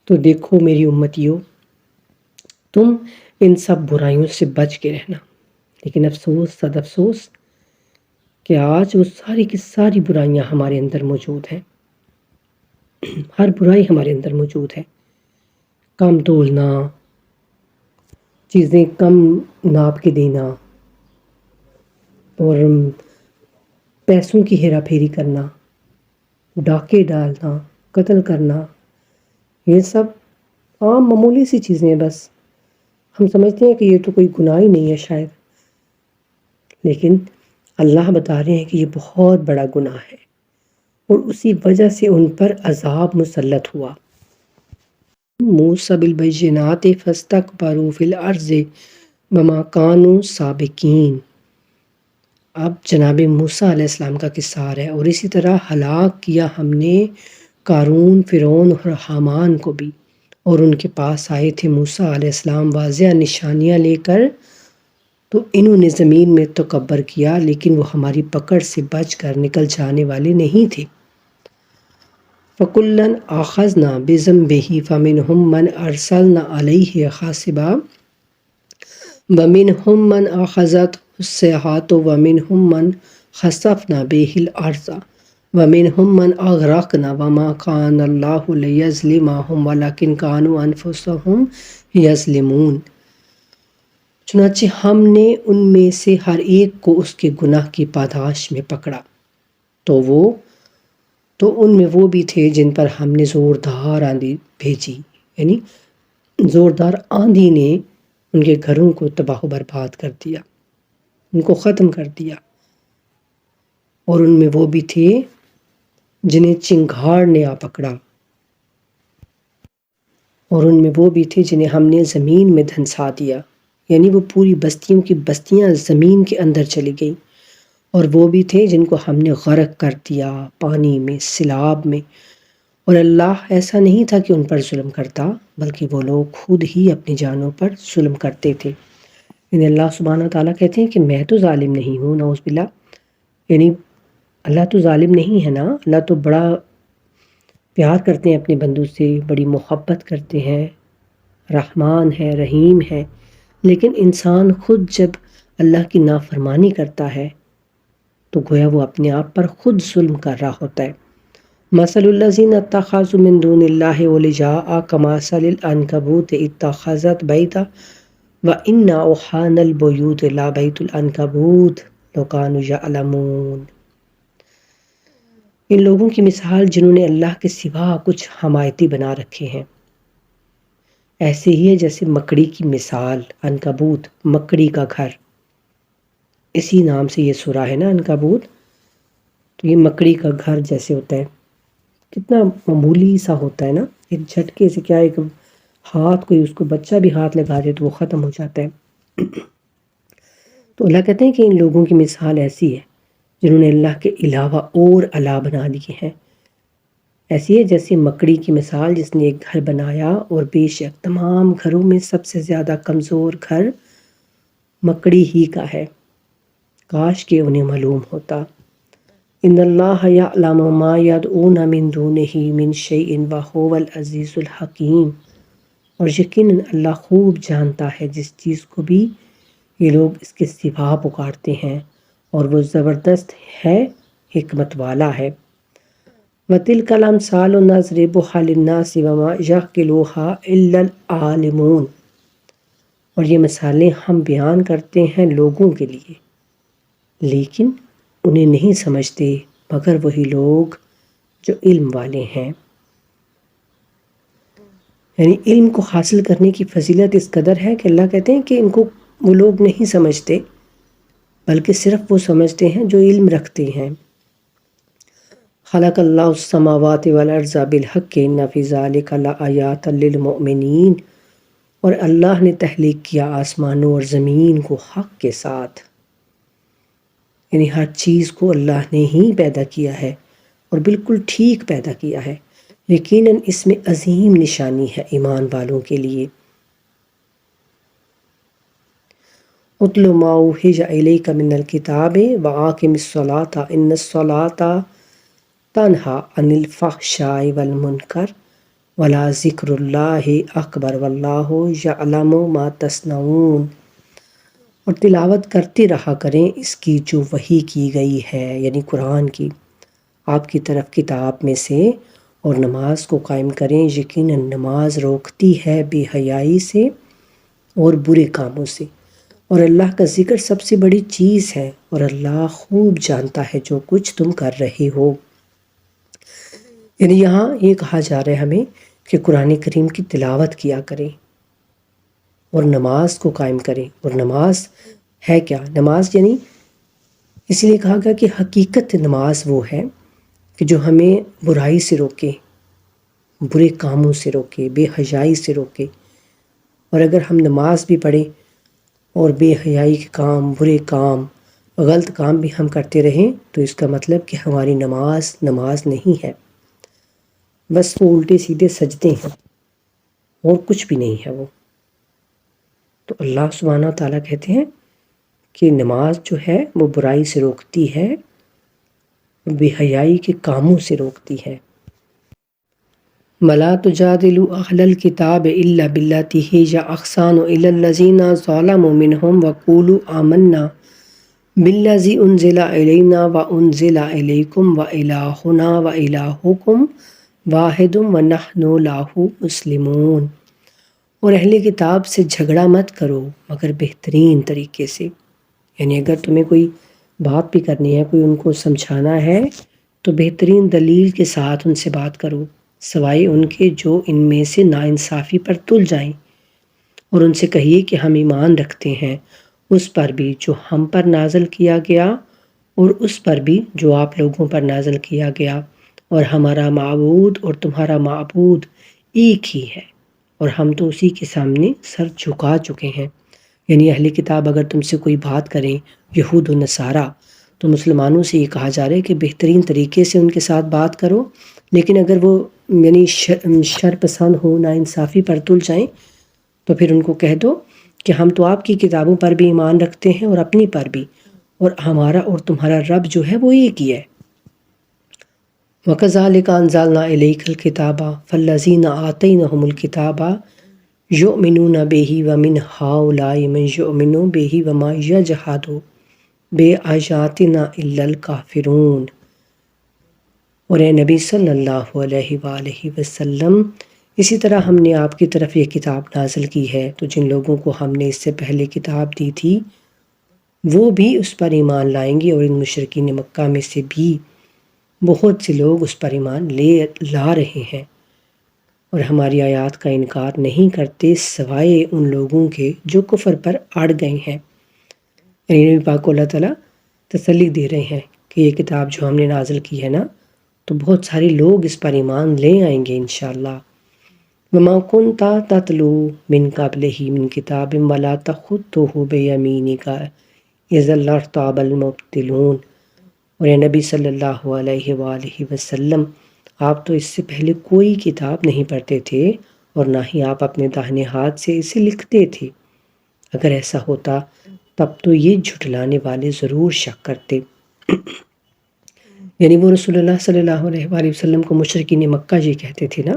Speaker 1: تو دیکھو میری امتیو، تم ان سب برائیوں سے بچ کے رہنا، لیکن افسوس صد افسوس کہ آج وہ ساری کی ساری برائیاں ہمارے اندر موجود ہیں، ہر برائی ہمارے اندر موجود ہے۔ کم تولنا، چیزیں کم ناپ کے دینا، اور پیسوں کی ہیرا پھیری کرنا، ڈاکے ڈالنا، قتل کرنا، یہ سب عام معمولی سی چیزیں ہیں۔ بس ہم سمجھتے ہیں کہ یہ تو کوئی گناہ ہی نہیں ہے شاید، لیکن اللہ بتا رہے ہیں کہ یہ بہت بڑا گناہ ہے، اور اسی وجہ سے ان پر عذاب مسلط ہوا۔ موسیٰ بالبینات فاستکبروا فی الارض وما کانوا سابقین۔ اب جناب موسیٰ علیہ السلام کا قصہ آ رہا ہے، اور اسی طرح ہلاک کیا ہم نے قارون، فرعون اور حامان کو بھی، اور ان کے پاس آئے تھے موسیٰ علیہ السلام واضح نشانیاں لے کر، تو انہوں نے زمین میں تکبر کیا، لیکن وہ ہماری پکڑ سے بچ کر نکل جانے والے نہیں تھے۔ فَكُلًّا أَخَذْنَا بِذَنبِهِ فَمِنْهُمْ مَنْ أَرْسَلْنَا عَلَيْهِ حَاصِبًا وَمِنْهُمْ مَنْ أَخَذَتْهُ الصَّيْحَةُ وَمِنْهُمْ مَنْ خَسَفْنَا بِهِ الْأَرْضَ وَمِنْهُمْ مَنْ أَغْرَقْنَا وَمَا كَانَ اللَّهُ لِيَظْلِمَهُمْ وَلَكِنْ كَانُوا أَنفُسَهُمْ يَظْلِمُونَ۔ چنانچہ ہم نے ان میں سے ہر ایک کو اس کے گناہ کی پاداش میں پکڑا، تو ان میں وہ بھی تھے جن پر ہم نے زوردار آندھی بھیجی، یعنی زوردار آندھی نے ان کے گھروں کو تباہ و برباد کر دیا، ان کو ختم کر دیا، اور ان میں وہ بھی تھے جنہیں چنگھاڑ نے آ پکڑا، اور ان میں وہ بھی تھے جنہیں ہم نے زمین میں دھنسا دیا، یعنی وہ پوری بستیوں کی بستیاں زمین کے اندر چلی گئیں، اور وہ بھی تھے جن کو ہم نے غرق کر دیا پانی میں، سیلاب میں۔ اور اللہ ایسا نہیں تھا کہ ان پر ظلم کرتا، بلکہ وہ لوگ خود ہی اپنی جانوں پر ظلم کرتے تھے۔ یعنی اللہ سبحانہ تعالیٰ کہتے ہیں کہ میں تو ظالم نہیں ہوں، نعوذ باللہ، یعنی اللہ تو ظالم نہیں ہے نا، اللہ تو بڑا پیار کرتے ہیں اپنے بندوں سے، بڑی محبت کرتے ہیں، رحمان ہے، رحیم ہے، لیکن انسان خود جب اللہ کی نافرمانی کرتا ہے تو گویا وہ اپنے آپ پر خود ظلم کر رہا ہوتا ہے۔ مثل الذین اتخذوا من دون اللہ اولیاء کمثل العنکبوت اتخذت بیتا وان اوحان البیوت لبیت العنکبوت لو کانوا یعلمون۔ ان لوگوں کی مثال جنہوں نے اللہ کے سوا کچھ حمایتی بنا رکھے ہیں، ایسے ہی ہے جیسے مکڑی کی مثال، عنکبوت مکڑی کا گھر، اسی نام سے یہ سورہ ہے نا عنکبوت، تو یہ مکڑی کا گھر جیسے ہوتا ہے، کتنا معمولی سا ہوتا ہے نا، ایک جھٹکے سے کیا ایک ہاتھ، کوئی اس کو بچہ بھی ہاتھ لگا دے تو وہ ختم ہو جاتا ہے۔ تو اللہ کہتے ہیں کہ ان لوگوں کی مثال ایسی ہے جنہوں نے اللہ کے علاوہ اور الہ بنا لیے ہیں، ایسی ہے جیسے مکڑی کی مثال جس نے ایک گھر بنایا اور بے شک تمام گھروں میں سب سے زیادہ کمزور گھر مکڑی ہی کا ہے، کاش کہ انہیں معلوم ہوتا۔ ان اللہ یعلم ما یدعون من دونہ من شیء وہو العزیز الحکیم، اور یقیناً اللہ خوب جانتا ہے جس چیز کو بھی یہ لوگ اس کے سوا پکارتے ہیں، اور وہ زبردست ہے، حکمت والا ہے۔ وَتِلْكَ الْأَمْثَالُ نَضْرِبُهَا لِلنَّاسِ وَمَا يَعْقِلُهَا إِلَّا الْعَالِمُونَ، اور یہ مثالیں ہم بیان کرتے ہیں لوگوں کے لیے، لیکن انہیں نہیں سمجھتے مگر وہی لوگ جو علم والے ہیں۔ یعنی علم کو حاصل کرنے کی فضیلت اس قدر ہے کہ اللہ کہتے ہیں کہ ان کو وہ لوگ نہیں سمجھتے، بلکہ صرف وہ سمجھتے ہیں جو علم رکھتے ہیں۔ خلق اللہ السماوات والارض بالحق ان فی ذلک لآیات للمؤمنین، اور اللہ نے تخلیق کیا آسمانوں اور زمین کو حق کے ساتھ، یعنی ہر چیز کو اللہ نے ہی پیدا کیا ہے اور بالکل ٹھیک پیدا کیا ہے۔ یقیناً اس میں عظیم نشانی ہے ایمان والوں کے لیے۔ اتل ما اوحی الیک من الکتاب واقم الصلاۃ ان الصلاۃ تنہی عن الفحشاء والمنکر ولذکر اللہ اکبر واللہ یعلم ما تصنعون، اور تلاوت کرتے رہا کریں اس کی جو وحی کی گئی ہے، یعنی قرآن کی، آپ کی طرف کتاب میں سے، اور نماز کو قائم کریں، یقیناً نماز روکتی ہے بے حیائی سے اور برے کاموں سے، اور اللہ کا ذکر سب سے بڑی چیز ہے، اور اللہ خوب جانتا ہے جو کچھ تم کر رہے ہو۔ یعنی یہاں یہ کہا جا رہا ہے ہمیں کہ قرآن کریم کی تلاوت کیا کریں اور نماز کو قائم کریں۔ اور نماز ہے کیا؟ نماز یعنی اس لیے کہا گیا کہ حقیقت نماز وہ ہے کہ جو ہمیں برائی سے روکے، برے کاموں سے روکے، بے حیائی سے روکے۔ اور اگر ہم نماز بھی پڑھیں اور بے حیائی کے کام، برے کام، غلط کام بھی ہم کرتے رہیں تو اس کا مطلب کہ ہماری نماز نہیں ہے، بس وہ الٹے سیدھے سجدے ہیں اور کچھ بھی نہیں ہے وہ۔ تو اللہ سبحانہ تعالیٰ کہتے ہیں کہ نماز جو ہے وہ برائی سے روکتی ہے، بے حیائی کے کاموں سے روکتی ہے۔ وَلَا تُجَادِلُوا أَهْلَ الْكِتَابِ إِلَّا بِالَّتِي هِيَ أَحْسَنُ إِلَّا الَّذِينَ ظَلَمُوا مِنْهُمْ وَقُولُوا آمَنَّا بِالَّذِي أُنزِلَ إِلَيْنَا وَأُنزِلَ إِلَيْكُمْ وَإِلَٰهُنَا وَإِلَٰهُكُمْ وَاحِدٌ وَنَحْنُ لَهُ مُسْلِمُونَ، اور اہل کتاب سے جھگڑا مت کرو مگر بہترین طریقے سے، یعنی اگر تمہیں کوئی بات بھی کرنی ہے، کوئی ان کو سمجھانا ہے تو بہترین دلیل کے ساتھ ان سے بات کرو، سوائے ان کے جو ان میں سے ناانصافی پر تل جائیں، اور ان سے کہیے کہ ہم ایمان رکھتے ہیں اس پر بھی جو ہم پر نازل کیا گیا اور اس پر بھی جو آپ لوگوں پر نازل کیا گیا، اور ہمارا معبود اور تمہارا معبود ایک ہی ہے، اور ہم تو اسی کے سامنے سر جھکا چکے ہیں۔ یعنی اہل کتاب اگر تم سے کوئی بات کریں، یہود و نصارہ، تو مسلمانوں سے یہ کہا جا رہا ہے کہ بہترین طریقے سے ان کے ساتھ بات کرو، لیکن اگر وہ یعنی شر پسند ہو، ناانصافی پر تل جائیں، تو پھر ان کو کہہ دو کہ ہم تو آپ کی کتابوں پر بھی ایمان رکھتے ہیں اور اپنی پر بھی، اور ہمارا اور تمہارا رب جو ہے وہ ایک ہی ہے۔ وَكَذَلِكَ أَنزَلْنَا إِلَيْكَ الْكِتَابَ فَالَّذِينَ آتَيْنَاهُمُ الْكِتَابَ يُؤْمِنُونَ بِهِ وَمِنْ هَؤُلَاءِ مَن يُؤْمِنُ بِهِ وَمَا يَجْحَدُ بِآيَاتِنَا إِلَّا الْكَافِرُونَ، اور اے نبی صلی اللہ علیہ وآلہ وسلم، اسی طرح ہم نے آپ کی طرف یہ کتاب نازل کی ہے، تو جن لوگوں کو ہم نے اس سے پہلے کتاب دی تھی وہ بھی اس پر ایمان لائیں گے، اور ان مشرکین مکہ میں سے بھی بہت سے لوگ اس پر ایمان لا رہے ہیں، اور ہماری آیات کا انکار نہیں کرتے سوائے ان لوگوں کے جو کفر پر اڑ گئے ہیں۔ یعنی نبی پاک کو اللہ تعالیٰ تسلی دے رہے ہیں کہ یہ کتاب جو ہم نے نازل کی ہے نا، تو بہت سارے لوگ اس پر ایمان لے آئیں گے انشاءاللہ۔ وَمَا كُنْتَ تَتْلُو مِنْ قَبْلِهِ مِنْ كِتَابٍ وَلَا تَخُطُّهُ بِيَمِينِكَ إِذًا لَارْتَابَ الْمُبْطِلُونَ، اور اے نبی صلی اللہ علیہ وآلہ وسلم، آپ تو اس سے پہلے کوئی کتاب نہیں پڑھتے تھے اور نہ ہی آپ اپنے داہنے ہاتھ سے اسے لکھتے تھے۔ اگر ایسا ہوتا تب تو یہ جھٹلانے والے ضرور شک کرتے۔ یعنی وہ رسول اللہ صلی اللہ علیہ وآلہ وسلم کو مشرکین مکہ یہ کہتے تھے نا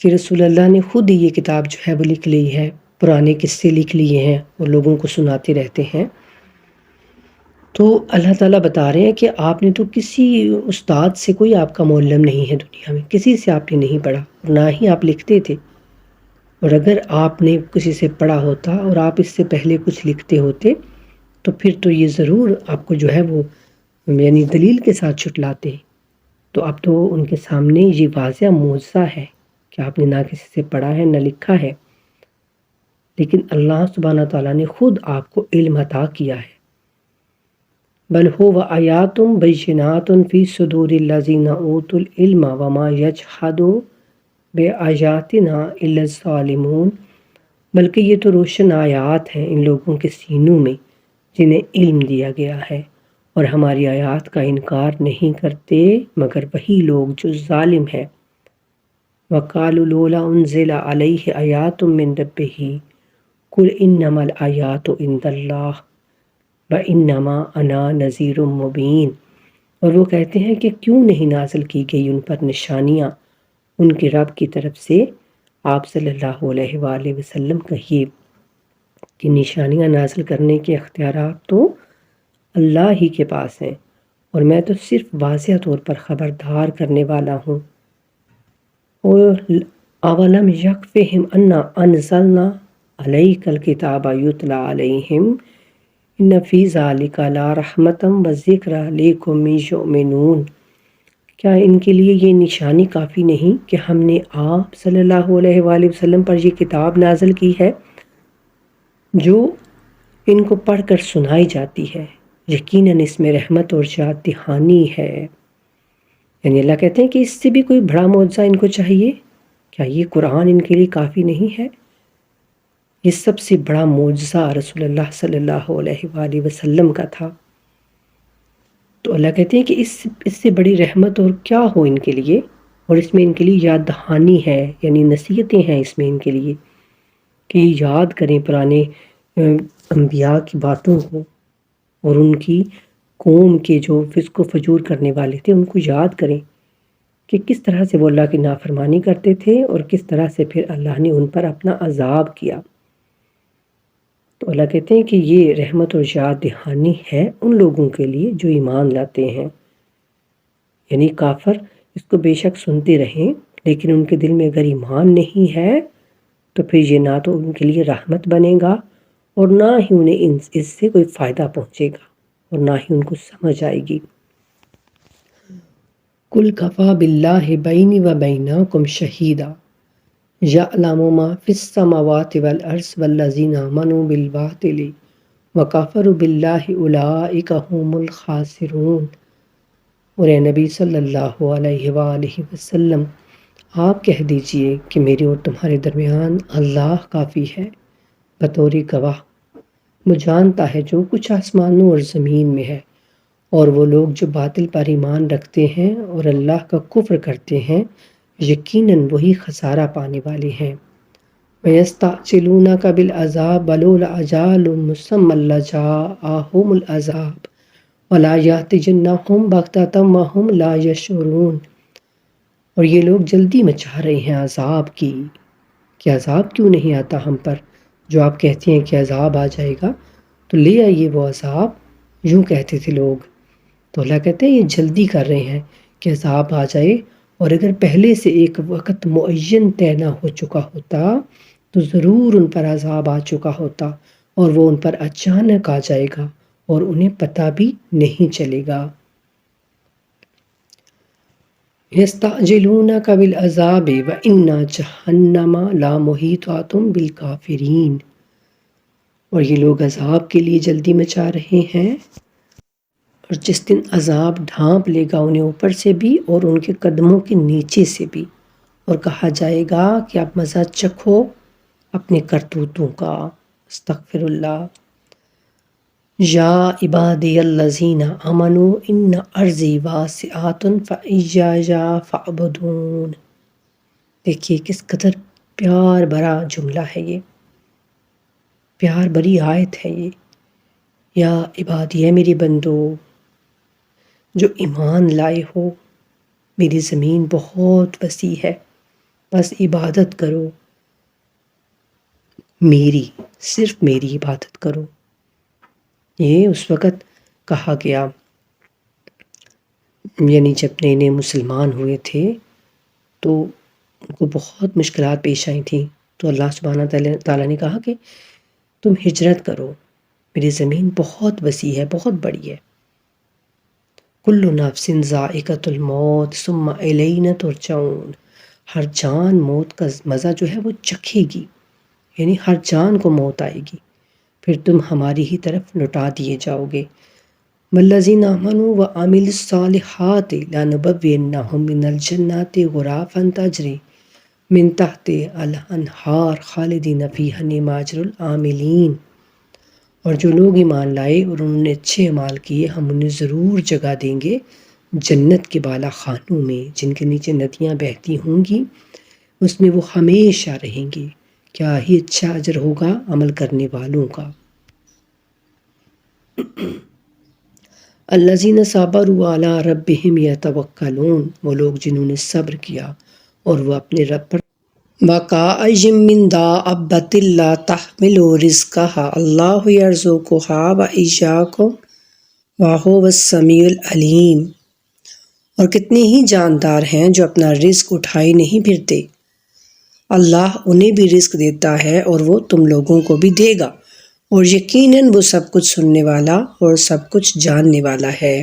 Speaker 1: کہ رسول اللہ نے خود ہی یہ کتاب جو ہے وہ لکھ لی ہے، پرانے قصے لکھ لیے ہیں اور لوگوں کو سناتے رہتے ہیں۔ تو اللہ تعالیٰ بتا رہے ہیں کہ آپ نے تو کسی استاد سے، کوئی آپ کا معلم نہیں ہے دنیا میں، کسی سے آپ نے نہیں پڑھا اور نہ ہی آپ لکھتے تھے۔ اور اگر آپ نے کسی سے پڑھا ہوتا اور آپ اس سے پہلے کچھ لکھتے ہوتے تو پھر تو یہ ضرور آپ کو جو ہے وہ یعنی دلیل کے ساتھ جھٹلاتے۔ تو اب تو ان کے سامنے یہ واضح معجزہ ہے کہ آپ نے نہ کسی سے پڑھا ہے نہ لکھا ہے، لیکن اللہ سبحانہ تعالیٰ نے خود آپ کو علم عطا کیا ہے۔ بل هو آیات بینات فی صدور الذین اوتوا العلم وما یجحد بآیاتنا الا الظالمون، بلکہ یہ تو روشن آیات ہیں ان لوگوں کے سینوں میں جنہیں علم دیا گیا ہے، اور ہماری آیات کا انکار نہیں کرتے مگر وہی لوگ جو ظالم ہیں۔ وَقَالُوا لَوْلَا أُنزِلَ عَلَيْهِ آیَاتٌ مِّن رَبِّهِ قُلْ إِنَّمَا الْآیَاتُ عِندَ اللَّهِ وَإِنَّمَا أَنَا نَذِیرٌ مُّبِینٌ، اور وہ کہتے ہیں کہ کیوں نہیں نازل کی گئی ان پر نشانیاں ان کے رب کی طرف سے۔ آپ صلی اللہ علیہ وآلہ وسلم کہیے کہ نشانیاں نازل کرنے کے اختیارات تو اللہ ہی کے پاس ہیں، اور میں تو صرف واضح طور پر خبردار کرنے والا ہوں۔ اولم یکفہم انا انزلنا علیک الکتاب یتلی علیہم ان فی ذلک لرحمۃ وذکری لقوم یؤمنون، کیا ان کے لیے یہ نشانی کافی نہیں کہ ہم نے آپ صلی اللہ علیہ وآلہ وسلم پر یہ کتاب نازل کی ہے جو ان کو پڑھ کر سنائی جاتی ہے؟ یقیناً اس میں رحمت اور یاد دہانی ہے۔ یعنی اللہ کہتے ہیں کہ اس سے بھی کوئی بڑا معجزہ ان کو چاہیے؟ کیا یہ قرآن ان کے لیے کافی نہیں ہے؟ یہ سب سے بڑا معجزہ رسول اللہ صلی اللہ علیہ وآلہ وسلم کا تھا۔ تو اللہ کہتے ہیں کہ اس سے بڑی رحمت اور کیا ہو ان کے لیے، اور اس میں ان کے لیے یاد دہانی ہے، یعنی نصیحتیں ہیں اس میں ان کے لیے کہ یاد کریں پرانے انبیاء کی باتوں کو، اور ان کی قوم کے جو فسق و فجور کرنے والے تھے ان کو یاد کریں کہ کس طرح سے وہ اللہ کی نافرمانی کرتے تھے اور کس طرح سے پھر اللہ نے ان پر اپنا عذاب کیا۔ تو اللہ کہتے ہیں کہ یہ رحمت اور یاد دہانی ہے ان لوگوں کے لیے جو ایمان لاتے ہیں۔ یعنی کافر اس کو بے شک سنتے رہیں، لیکن ان کے دل میں اگر ایمان نہیں ہے تو پھر یہ نہ تو ان کے لیے رحمت بنے گا اور نہ ہی انہیں اس سے کوئی فائدہ پہنچے گا اور نہ ہی ان کو سمجھ آئے گی۔ قُلْ کَفَىٰ بِاللَّهِ بَيْنِي وَبَيْنَكُمْ شَهِیدًا یَعْلَمُ مَا فِی السَّمَاوَاتِ وَالْأَرْضِ وَالَّذِینَ آمَنُوا بِالْبَاطِلِ وَکَفَرُوا بِاللَّهِ أُولَٰئِکَ هُمُ الْخَاسِرُونَ۔ اور اے نبی صلی اللہ علیہ وآلہ وسلم، آپ کہہ دیجئے کہ میرے اور تمہارے درمیان اللہ کافی ہے بطور گواہ۔ وہ جانتا ہے جو کچھ آسمانوں اور زمین میں ہے، اور وہ لوگ جو باطل پر ایمان رکھتے ہیں اور اللہ کا کفر کرتے ہیں یقیناً وہی خسارہ پانے والے ہیں۔ وَيَسْتَعْجِلُونَكَ بِالْعَذَابِ وَلَوْلَا أَجَلٌ مُّسَمًّى لَّجَاءَهُمُ الْعَذَابُ وَلَا يَأْتِيَنَّهُم بَغْتَةً وَهُمْ لَا يَشْعُرُونَ۔ اور یہ لوگ جلدی مچا رہے ہیں عذاب کی کہ عذاب کیوں نہیں آتا ہم پر، جو آپ کہتے ہیں کہ عذاب آ جائے گا تو لے آئیے وہ عذاب، یوں کہتے تھے لوگ۔ تو اللہ کہتے ہیں یہ جلدی کر رہے ہیں کہ عذاب آ جائے، اور اگر پہلے سے ایک وقت معین طے نہ ہو چکا ہوتا تو ضرور ان پر عذاب آ چکا ہوتا، اور وہ ان پر اچانک آ جائے گا اور انہیں پتہ بھی نہیں چلے گا۔ يَسْتَعْجِلُونَكَ بِالْعَذَابِ وَإِنَّ جَهَنَّمَ لَمُحِيطَةٌ بِالْكَافِرِينَ۔ اور یہ لوگ عذاب کے لیے جلدی مچا رہے ہیں، اور جس دن عذاب ڈھانپ لے گا انہیں اوپر سے بھی اور ان کے قدموں کے نیچے سے بھی، اور کہا جائے گا کہ اب مزہ چکھو اپنے کرتوتوں کا۔ استغفر اللہ۔ یا عبادی الذین آمنوا ان ارضی واسعۃ فایایا فاعبدون۔ دیکھیے کس قدر پیار بھرا جملہ ہے یہ، پیار بھری آیت ہے یہ۔ یا عبادی، ہے میری بندو جو ایمان لائے ہو، میری زمین بہت وسیع ہے، بس عبادت کرو میری، صرف میری عبادت کرو۔ یہ اس وقت کہا گیا، یعنی جب نئے نئے مسلمان ہوئے تھے تو ان کو بہت مشکلات پیش آئی تھیں، تو اللہ سبحانہ تعالیٰ نے کہا کہ تم ہجرت کرو، میری زمین بہت وسیع ہے، بہت بڑی ہے۔ کل نفس ذائقۃ الموت ثم الینا ترجعون، ہر جان موت کا مزہ جو ہے وہ چکھے گی، یعنی ہر جان کو موت آئے گی، پھر تم ہماری ہی طرف لوٹا دیے جاؤ گے۔ والذین آمنوا وعملوا الصالحات لنبوئنہم من الجنات غرفا تجری من تحتہا الانہار خالدین فیہا نعم اجر العاملین۔ اور جو لوگ ایمان لائے اور انہوں نے اچھے اعمال کیے، ہم انہیں ضرور جگہ دیں گے جنت کے بالا خانوں میں، جن کے نیچے ندیاں بہتی ہوں گی، اس میں وہ ہمیشہ رہیں گے۔ کیا ہی اچھا اجر ہوگا عمل کرنے والوں کا۔ الذین صبروا علی ربہم یتوکلون، وہ لوگ جنہوں نے صبر کیا اور وہ اپنے رب پر وَكَأَيٍّ مِّن دَابَّةٍ لَّا تَحْمِلُ رِزْقَهَا اللَّهُ يَرْزُقُهَا وَإِيَّاكُمْ وَهُوَ السَّمِيعُ الْعَلِيمُ۔ اور کتنے ہی جاندار ہیں جو اپنا رزق اٹھائے نہیں پھرتے، اللہ انہیں بھی رزق دیتا ہے اور وہ تم لوگوں کو بھی دے گا، اور یقیناً وہ سب کچھ سننے والا اور سب کچھ جاننے والا ہے۔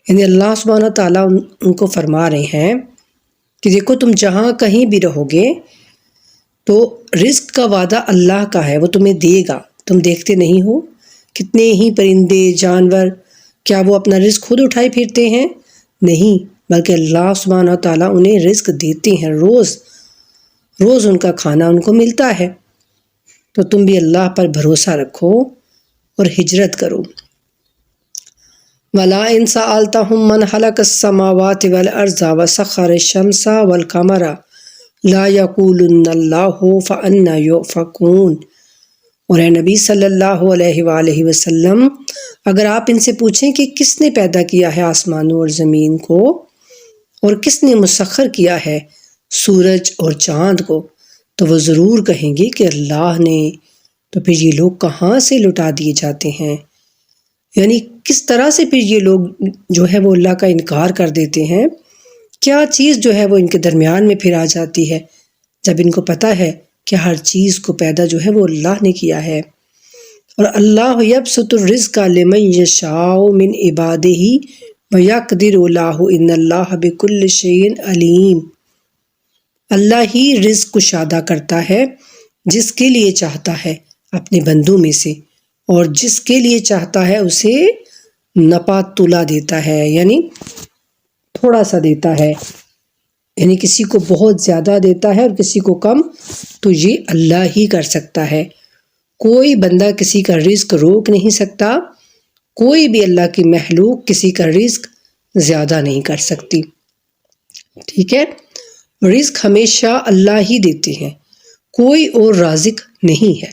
Speaker 1: یعنی اللہ سبحانہ تعالیٰ ان کو فرما رہے ہیں کہ دیکھو تم جہاں کہیں بھی رہو گے تو رزق کا وعدہ اللہ کا ہے، وہ تمہیں دے گا۔ تم دیکھتے نہیں ہو کتنے ہی پرندے جانور، کیا وہ اپنا رزق خود اٹھائے پھرتے ہیں؟ نہیں، بلکہ اللہ سبحانہ تعالیٰ انہیں رزق دیتے ہیں، روز روز ان کا کھانا ان کو ملتا ہے۔ تو تم بھی اللہ پر بھروسہ رکھو اور ہجرت کرو۔ وَلَئِن سَأَلْتَهُم مَّنْ خَلَقَ السَّمَاوَاتِ وَالْأَرْضَ وَسَخَّرَ الشَّمْسَ وَالْقَمَرَ لَيَقُولُنَّ اللَّهُ فَأَنَّىٰ يُؤْفَكُونَ۔ اور اے نبی صلی اللہ علیہ وآلہ وسلم، اگر آپ ان سے پوچھیں کہ کس نے پیدا کیا ہے آسمانوں اور زمین کو، اور کس نے مسخر کیا ہے سورج اور چاند کو، تو وہ ضرور کہیں گے کہ اللہ نے۔ تو پھر یہ لوگ کہاں سے لٹا دیے جاتے ہیں، یعنی کس طرح سے پھر یہ لوگ جو ہے وہ اللہ کا انکار کر دیتے ہیں؟ کیا چیز جو ہے وہ ان کے درمیان میں پھر آ جاتی ہے جب ان کو پتہ ہے کہ ہر چیز کو پیدا جو ہے وہ اللہ نے کیا ہے۔ اور اللہ یبسط الرزق لمن یشاء من عبادہ ویقدر لہ ان اللہ بکل شیء علیم۔ اللہ ہی رزق کشادہ کرتا ہے جس کے لیے چاہتا ہے اپنے بندوں میں سے، اور جس کے لیے چاہتا ہے اسے نپا تلا دیتا ہے، یعنی تھوڑا سا دیتا ہے، یعنی کسی کو بہت زیادہ دیتا ہے اور کسی کو کم، تو یہ اللہ ہی کر سکتا ہے۔ کوئی بندہ کسی کا رزق روک نہیں سکتا، کوئی بھی اللہ کی مخلوق کسی کا رزق زیادہ نہیں کر سکتی۔ ٹھیک ہے، رزق ہمیشہ اللہ ہی دیتے ہیں، کوئی اور رازق نہیں ہے۔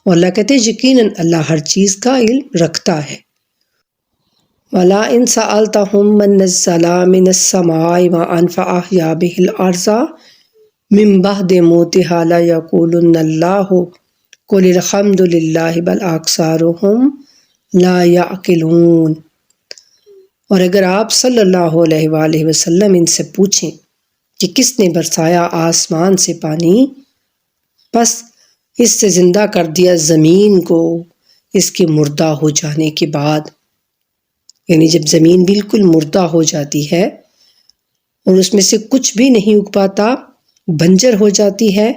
Speaker 1: اور اللہ کہتے ہیں یقیناً اللہ ہر چیز کا علم رکھتا ہے۔ وَلَئِن سَأَلْتَهُم مَّن نَّزَّلَ مِنَ السَّمَاءِ مَاءً فَأَحْيَا بِهِ الْأَرْضَ مِن بَعْدِ مَوْتِهَا لَيَقُولُنَّ اللَّهُ قُلِ الْحَمْدُ لِلَّهِ بَلْ أَكْثَرُهُمْ لَا يَعْقِلُونَ۔ اور اگر آپ صلی اللہ علیہ وآلہ وسلم ان سے پوچھیں کہ کس نے برسایا آسمان سے پانی، بس اس سے زندہ کر دیا زمین کو اس کے مردہ ہو جانے کے بعد، یعنی جب زمین بالکل مردہ ہو جاتی ہے اور اس میں سے کچھ بھی نہیں اگ پاتا، بنجر ہو جاتی ہے،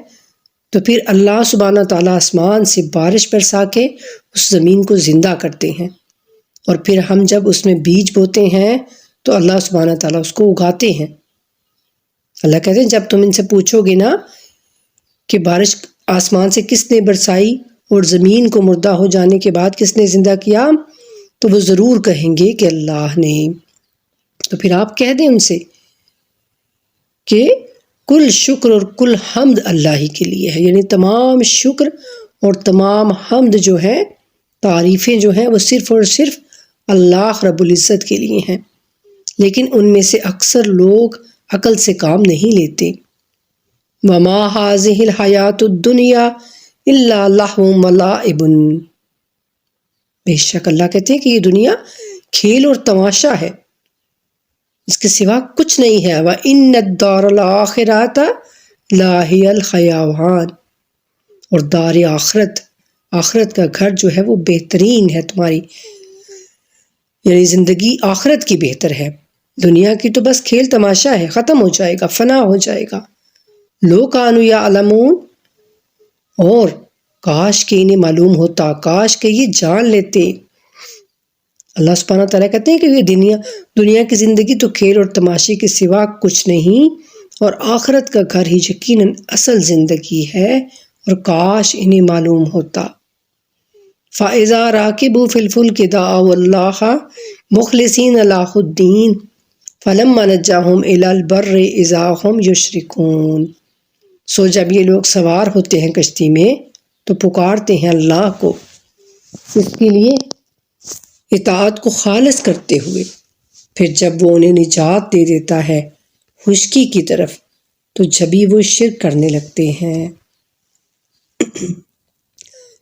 Speaker 1: تو پھر اللہ سبحانہ تعالیٰ آسمان سے بارش برسا کے اس زمین کو زندہ کرتے ہیں، اور پھر ہم جب اس میں بیج بوتے ہیں تو اللہ سبحانہ تعالیٰ اس کو اگاتے ہیں۔ اللہ کہتے ہیں جب تم ان سے پوچھو گے نا کہ بارش آسمان سے کس نے برسائی اور زمین کو مردہ ہو جانے کے بعد کس نے زندہ کیا؟ تو وہ ضرور کہیں گے کہ اللہ نے۔ تو پھر آپ کہہ دیں ان سے کہ کل شکر اور کل حمد اللہ ہی کے لیے ہے، یعنی تمام شکر اور تمام حمد جو ہے، تعریفیں جو ہیں، وہ صرف اور صرف اللہ رب العزت کے لیے ہیں۔ لیکن ان میں سے اکثر لوگ عقل سے کام نہیں لیتے۔ وَمَا هَٰذِهِ الْحَيَاةُ الدُّنْيَا إِلَّا لَهْوٌ وَلَعِبٌ، بے شک اللہ کہتے ہیں کہ یہ دنیا کھیل اور تماشا ہے، اس کے سوا کچھ نہیں ہے۔ وَإِنَّ الدَّارَ الْآخِرَةَ لَهِيَ الْحَيَوَانُ، اور دار آخرت کا گھر جو ہے وہ بہترین ہے تمہاری، یعنی زندگی آخرت کی بہتر ہے، دنیا کی تو بس کھیل تماشا ہے، ختم ہو جائے گا، فنا ہو جائے گا۔ لو کانوا یعلمون، اور کاش کہ انہیں معلوم ہوتا، کاش کہ یہ جان لیتے۔ اللہ سبحانہ تعالیٰ کہتے ہیں کہ یہ دنیا کی زندگی تو کھیل اور تماشے کے سوا کچھ نہیں، اور آخرت کا گھر ہی یقیناً اصل زندگی ہے، اور کاش انہیں معلوم ہوتا۔ فَإِذَا رَاكِبُوا فِي الْفُلْكِ دَعَوُا اللَّهَ مُخْلِصِينَ لَهُ الدِّينَ فَلَمَّا نَجَّاهُمْ إِلَى الْبَرِّ إِذَا هُمْ يُشْرِكُونَ، سو جب یہ لوگ سوار ہوتے ہیں کشتی میں تو پکارتے ہیں اللہ کو اس کے لیے اطاعت کو خالص کرتے ہوئے، پھر جب وہ انہیں نجات دے دیتا ہے خشکی کی طرف تو جبھی وہ شرک کرنے لگتے ہیں۔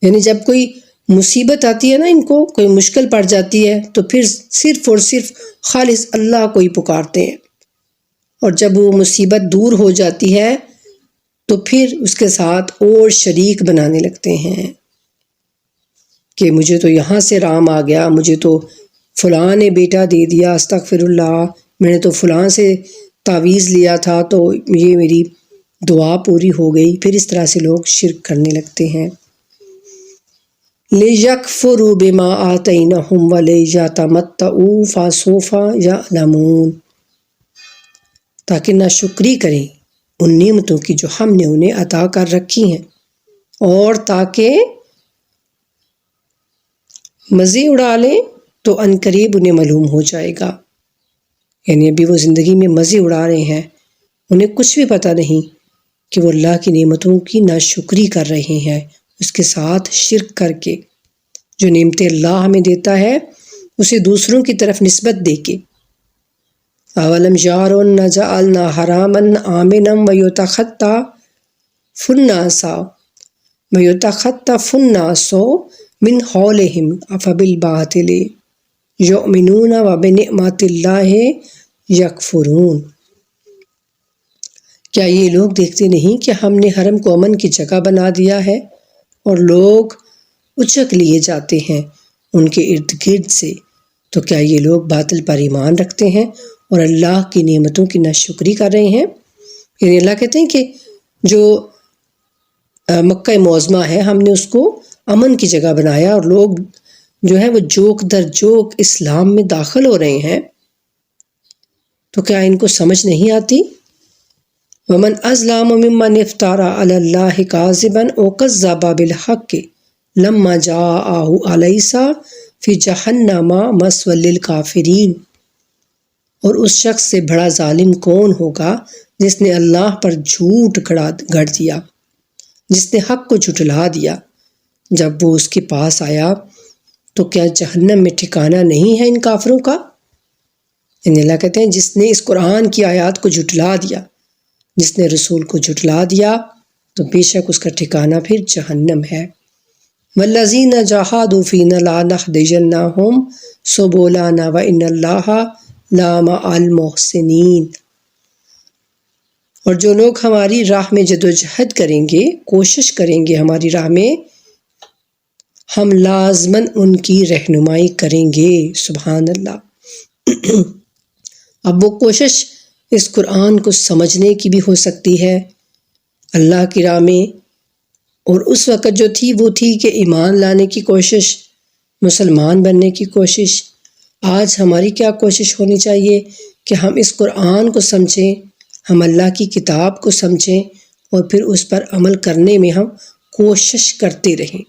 Speaker 1: یعنی جب کوئی مصیبت آتی ہے نا، ان کو کوئی مشکل پڑ جاتی ہے تو پھر صرف اور صرف خالص اللہ کو ہی پکارتے ہیں، اور جب وہ مصیبت دور ہو جاتی ہے تو پھر اس کے ساتھ اور شریک بنانے لگتے ہیں کہ مجھے تو یہاں سے رام آ گیا، مجھے تو فلاں نے بیٹا دے دیا، استغفر اللہ، میں نے تو فلاں سے تعویذ لیا تھا تو یہ میری دعا پوری ہو گئی۔ پھر اس طرح سے لوگ شرک کرنے لگتے ہیں۔ لِيَكْفُرُوا بِمَا آتَيْنَاهُمْ وَلِيَتَمَتَّعُوا فَسَوْفَ يَعْلَمُونَ، تاکہ ناشکری کریں ان نعمتوں کی جو ہم نے انہیں عطا کر رکھی ہیں، اور تاکہ مزے اڑا لیں تو عنقریب انہیں معلوم ہو جائے گا۔ یعنی ابھی وہ زندگی میں مزے اڑا رہے ہیں، انہیں کچھ بھی پتہ نہیں کہ وہ اللہ کی نعمتوں کی ناشکری کر رہے ہیں، اس کے ساتھ شرک کر کے، جو نعمتیں اللہ ہمیں دیتا ہے اسے دوسروں کی طرف نسبت دے کے۔ اولم یروا انا جعلنا حراما آمنا ویتخطف الناس من حولهم افبالباطل یؤمنون وبنعمت اللہ یکفرون، کیا یہ لوگ دیکھتے نہیں کہ ہم نے حرم کو امن کی جگہ بنا دیا ہے، اور لوگ اچک لیے جاتے ہیں ان کے ارد گرد سے، تو کیا یہ لوگ باطل پر ایمان رکھتے ہیں اور اللہ کی نعمتوں کی ناشکری کر رہے ہیں؟ یعنی اللہ کہتے ہیں کہ جو مکہ معظمہ ہے ہم نے اس کو امن کی جگہ بنایا، اور لوگ جو ہے وہ جوک در جوک اسلام میں داخل ہو رہے ہیں، تو کیا ان کو سمجھ نہیں آتی؟ وَمَنْ أَظْلَمُ مِمَّنِ افْتَرَىٰ عَلَى اللَّهِ كَاذِبًا وَكَذَّبَ بِالْحَقِّ لَمَّا جَاءَهُ أَلَيْسَ فِي جَهَنَّمَ مَثْوًى لِّلْكَافِرِينَ، اور اس شخص سے بڑا ظالم کون ہوگا جس نے اللہ پر جھوٹ گڑ دیا، جس نے حق کو جھٹلا دیا، جب وہ اس کے پاس آیا تو کیا جہنم میں ٹھکانہ نہیں ہے ان کافروں کا؟ یعنی اللہ کہتے ہیں جس نے اس قرآن کی آیات کو جھٹلا دیا، جس نے رسول کو جھٹلا دیا، تو بے شک اس کا ٹھکانہ پھر جہنم ہے۔ وَالَّذِينَ جَاهَدُوا فِينَا لَنَهْدِيَنَّهُمْ سُبُلَنَا وَإِنَّ اللَّهَ لَمَعَ الْمُحْسِنِينَ، اور جو لوگ ہماری راہ میں جدوجہد کریں گے، کوشش کریں گے ہماری راہ میں، ہم لازماً ان کی رہنمائی کریں گے۔ سبحان اللہ۔ اب وہ کوشش اس قرآن کو سمجھنے کی بھی ہو سکتی ہے اللہ کی راہ میں، اور اس وقت جو تھی وہ تھی کہ ایمان لانے کی کوشش، مسلمان بننے کی کوشش۔ آج ہماری کیا کوشش ہونی چاہیے کہ ہم اس قرآن کو سمجھیں، ہم اللہ کی کتاب کو سمجھیں، اور پھر اس پر عمل کرنے میں ہم کوشش کرتے رہیں۔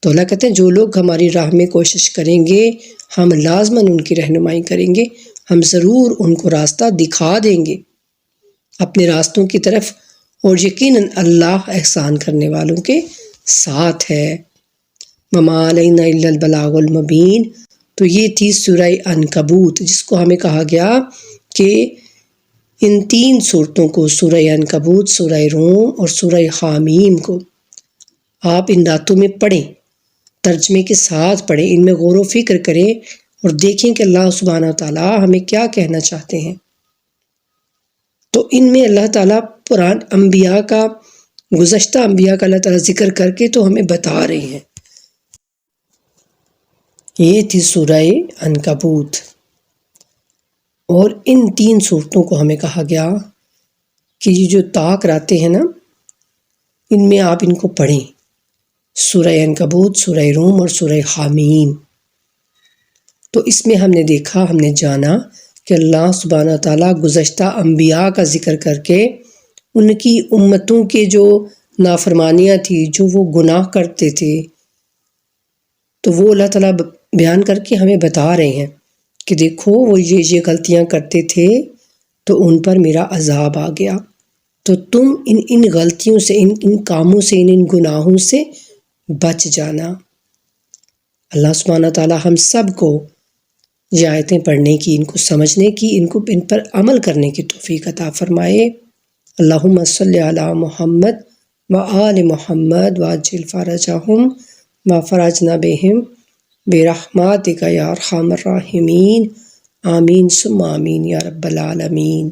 Speaker 1: تو اللہ کہتے ہیں جو لوگ ہماری راہ میں کوشش کریں گے ہم لازماً ان کی رہنمائی کریں گے، ہم ضرور ان کو راستہ دکھا دیں گے اپنے راستوں کی طرف، اور یقیناً اللہ احسان کرنے والوں کے ساتھ ہے۔ وَمَا عَلَيْنَا إِلَّا الْبَلَاغُ الْمُبِينُ۔ تو یہ تھی سورہ عنکبوت، جس کو ہمیں کہا گیا کہ ان 3 صورتوں کو، سورہ عنکبوت، سورہ روم اور سورہ حامیم کو آپ ان راتوں میں پڑھیں، ترجمے کے ساتھ پڑھیں، ان میں غور و فکر کریں اور دیکھیں کہ اللہ سبحانہ وتعالیٰ ہمیں کیا کہنا چاہتے ہیں۔ تو ان میں اللہ تعالیٰ انبیاء کا، گزشتہ انبیاء کا اللہ تعالیٰ ذکر کر کے تو ہمیں بتا رہے ہیں۔ یہ تھی سورہ عنکبوت، اور ان 3 صورتوں کو ہمیں کہا گیا کہ یہ جو طاق راتیں ہیں نا، ان میں آپ ان کو پڑھیں، سورہ عنکبوت، سورہ روم اور سورہ حامیم۔ تو اس میں ہم نے دیکھا، ہم نے جانا کہ اللہ سبحانہ تعالیٰ گزشتہ انبیاء کا ذکر کر کے ان کی امتوں کے جو نافرمانیاں تھی، جو وہ گناہ کرتے تھے، تو وہ اللہ تعالیٰ بیان کر کے ہمیں بتا رہے ہیں کہ دیکھو وہ یہ غلطیاں کرتے تھے تو ان پر میرا عذاب آ گیا، تو تم ان غلطیوں سے، ان کاموں سے، ان گناہوں سے بچ جانا۔ اللہ سبحانہ تعالیٰ ہم سب کو یہ آیتیں پڑھنے کی، ان کو سمجھنے کی، ان پر عمل کرنے کی توفیق عطا فرمائے۔ اللہم صلی علی محمد وآل محمد وعجل فرجہم وفرجنا بہم برحمتک یا ارحم الراحمین، آمین ثم آمین یا رب العالمین۔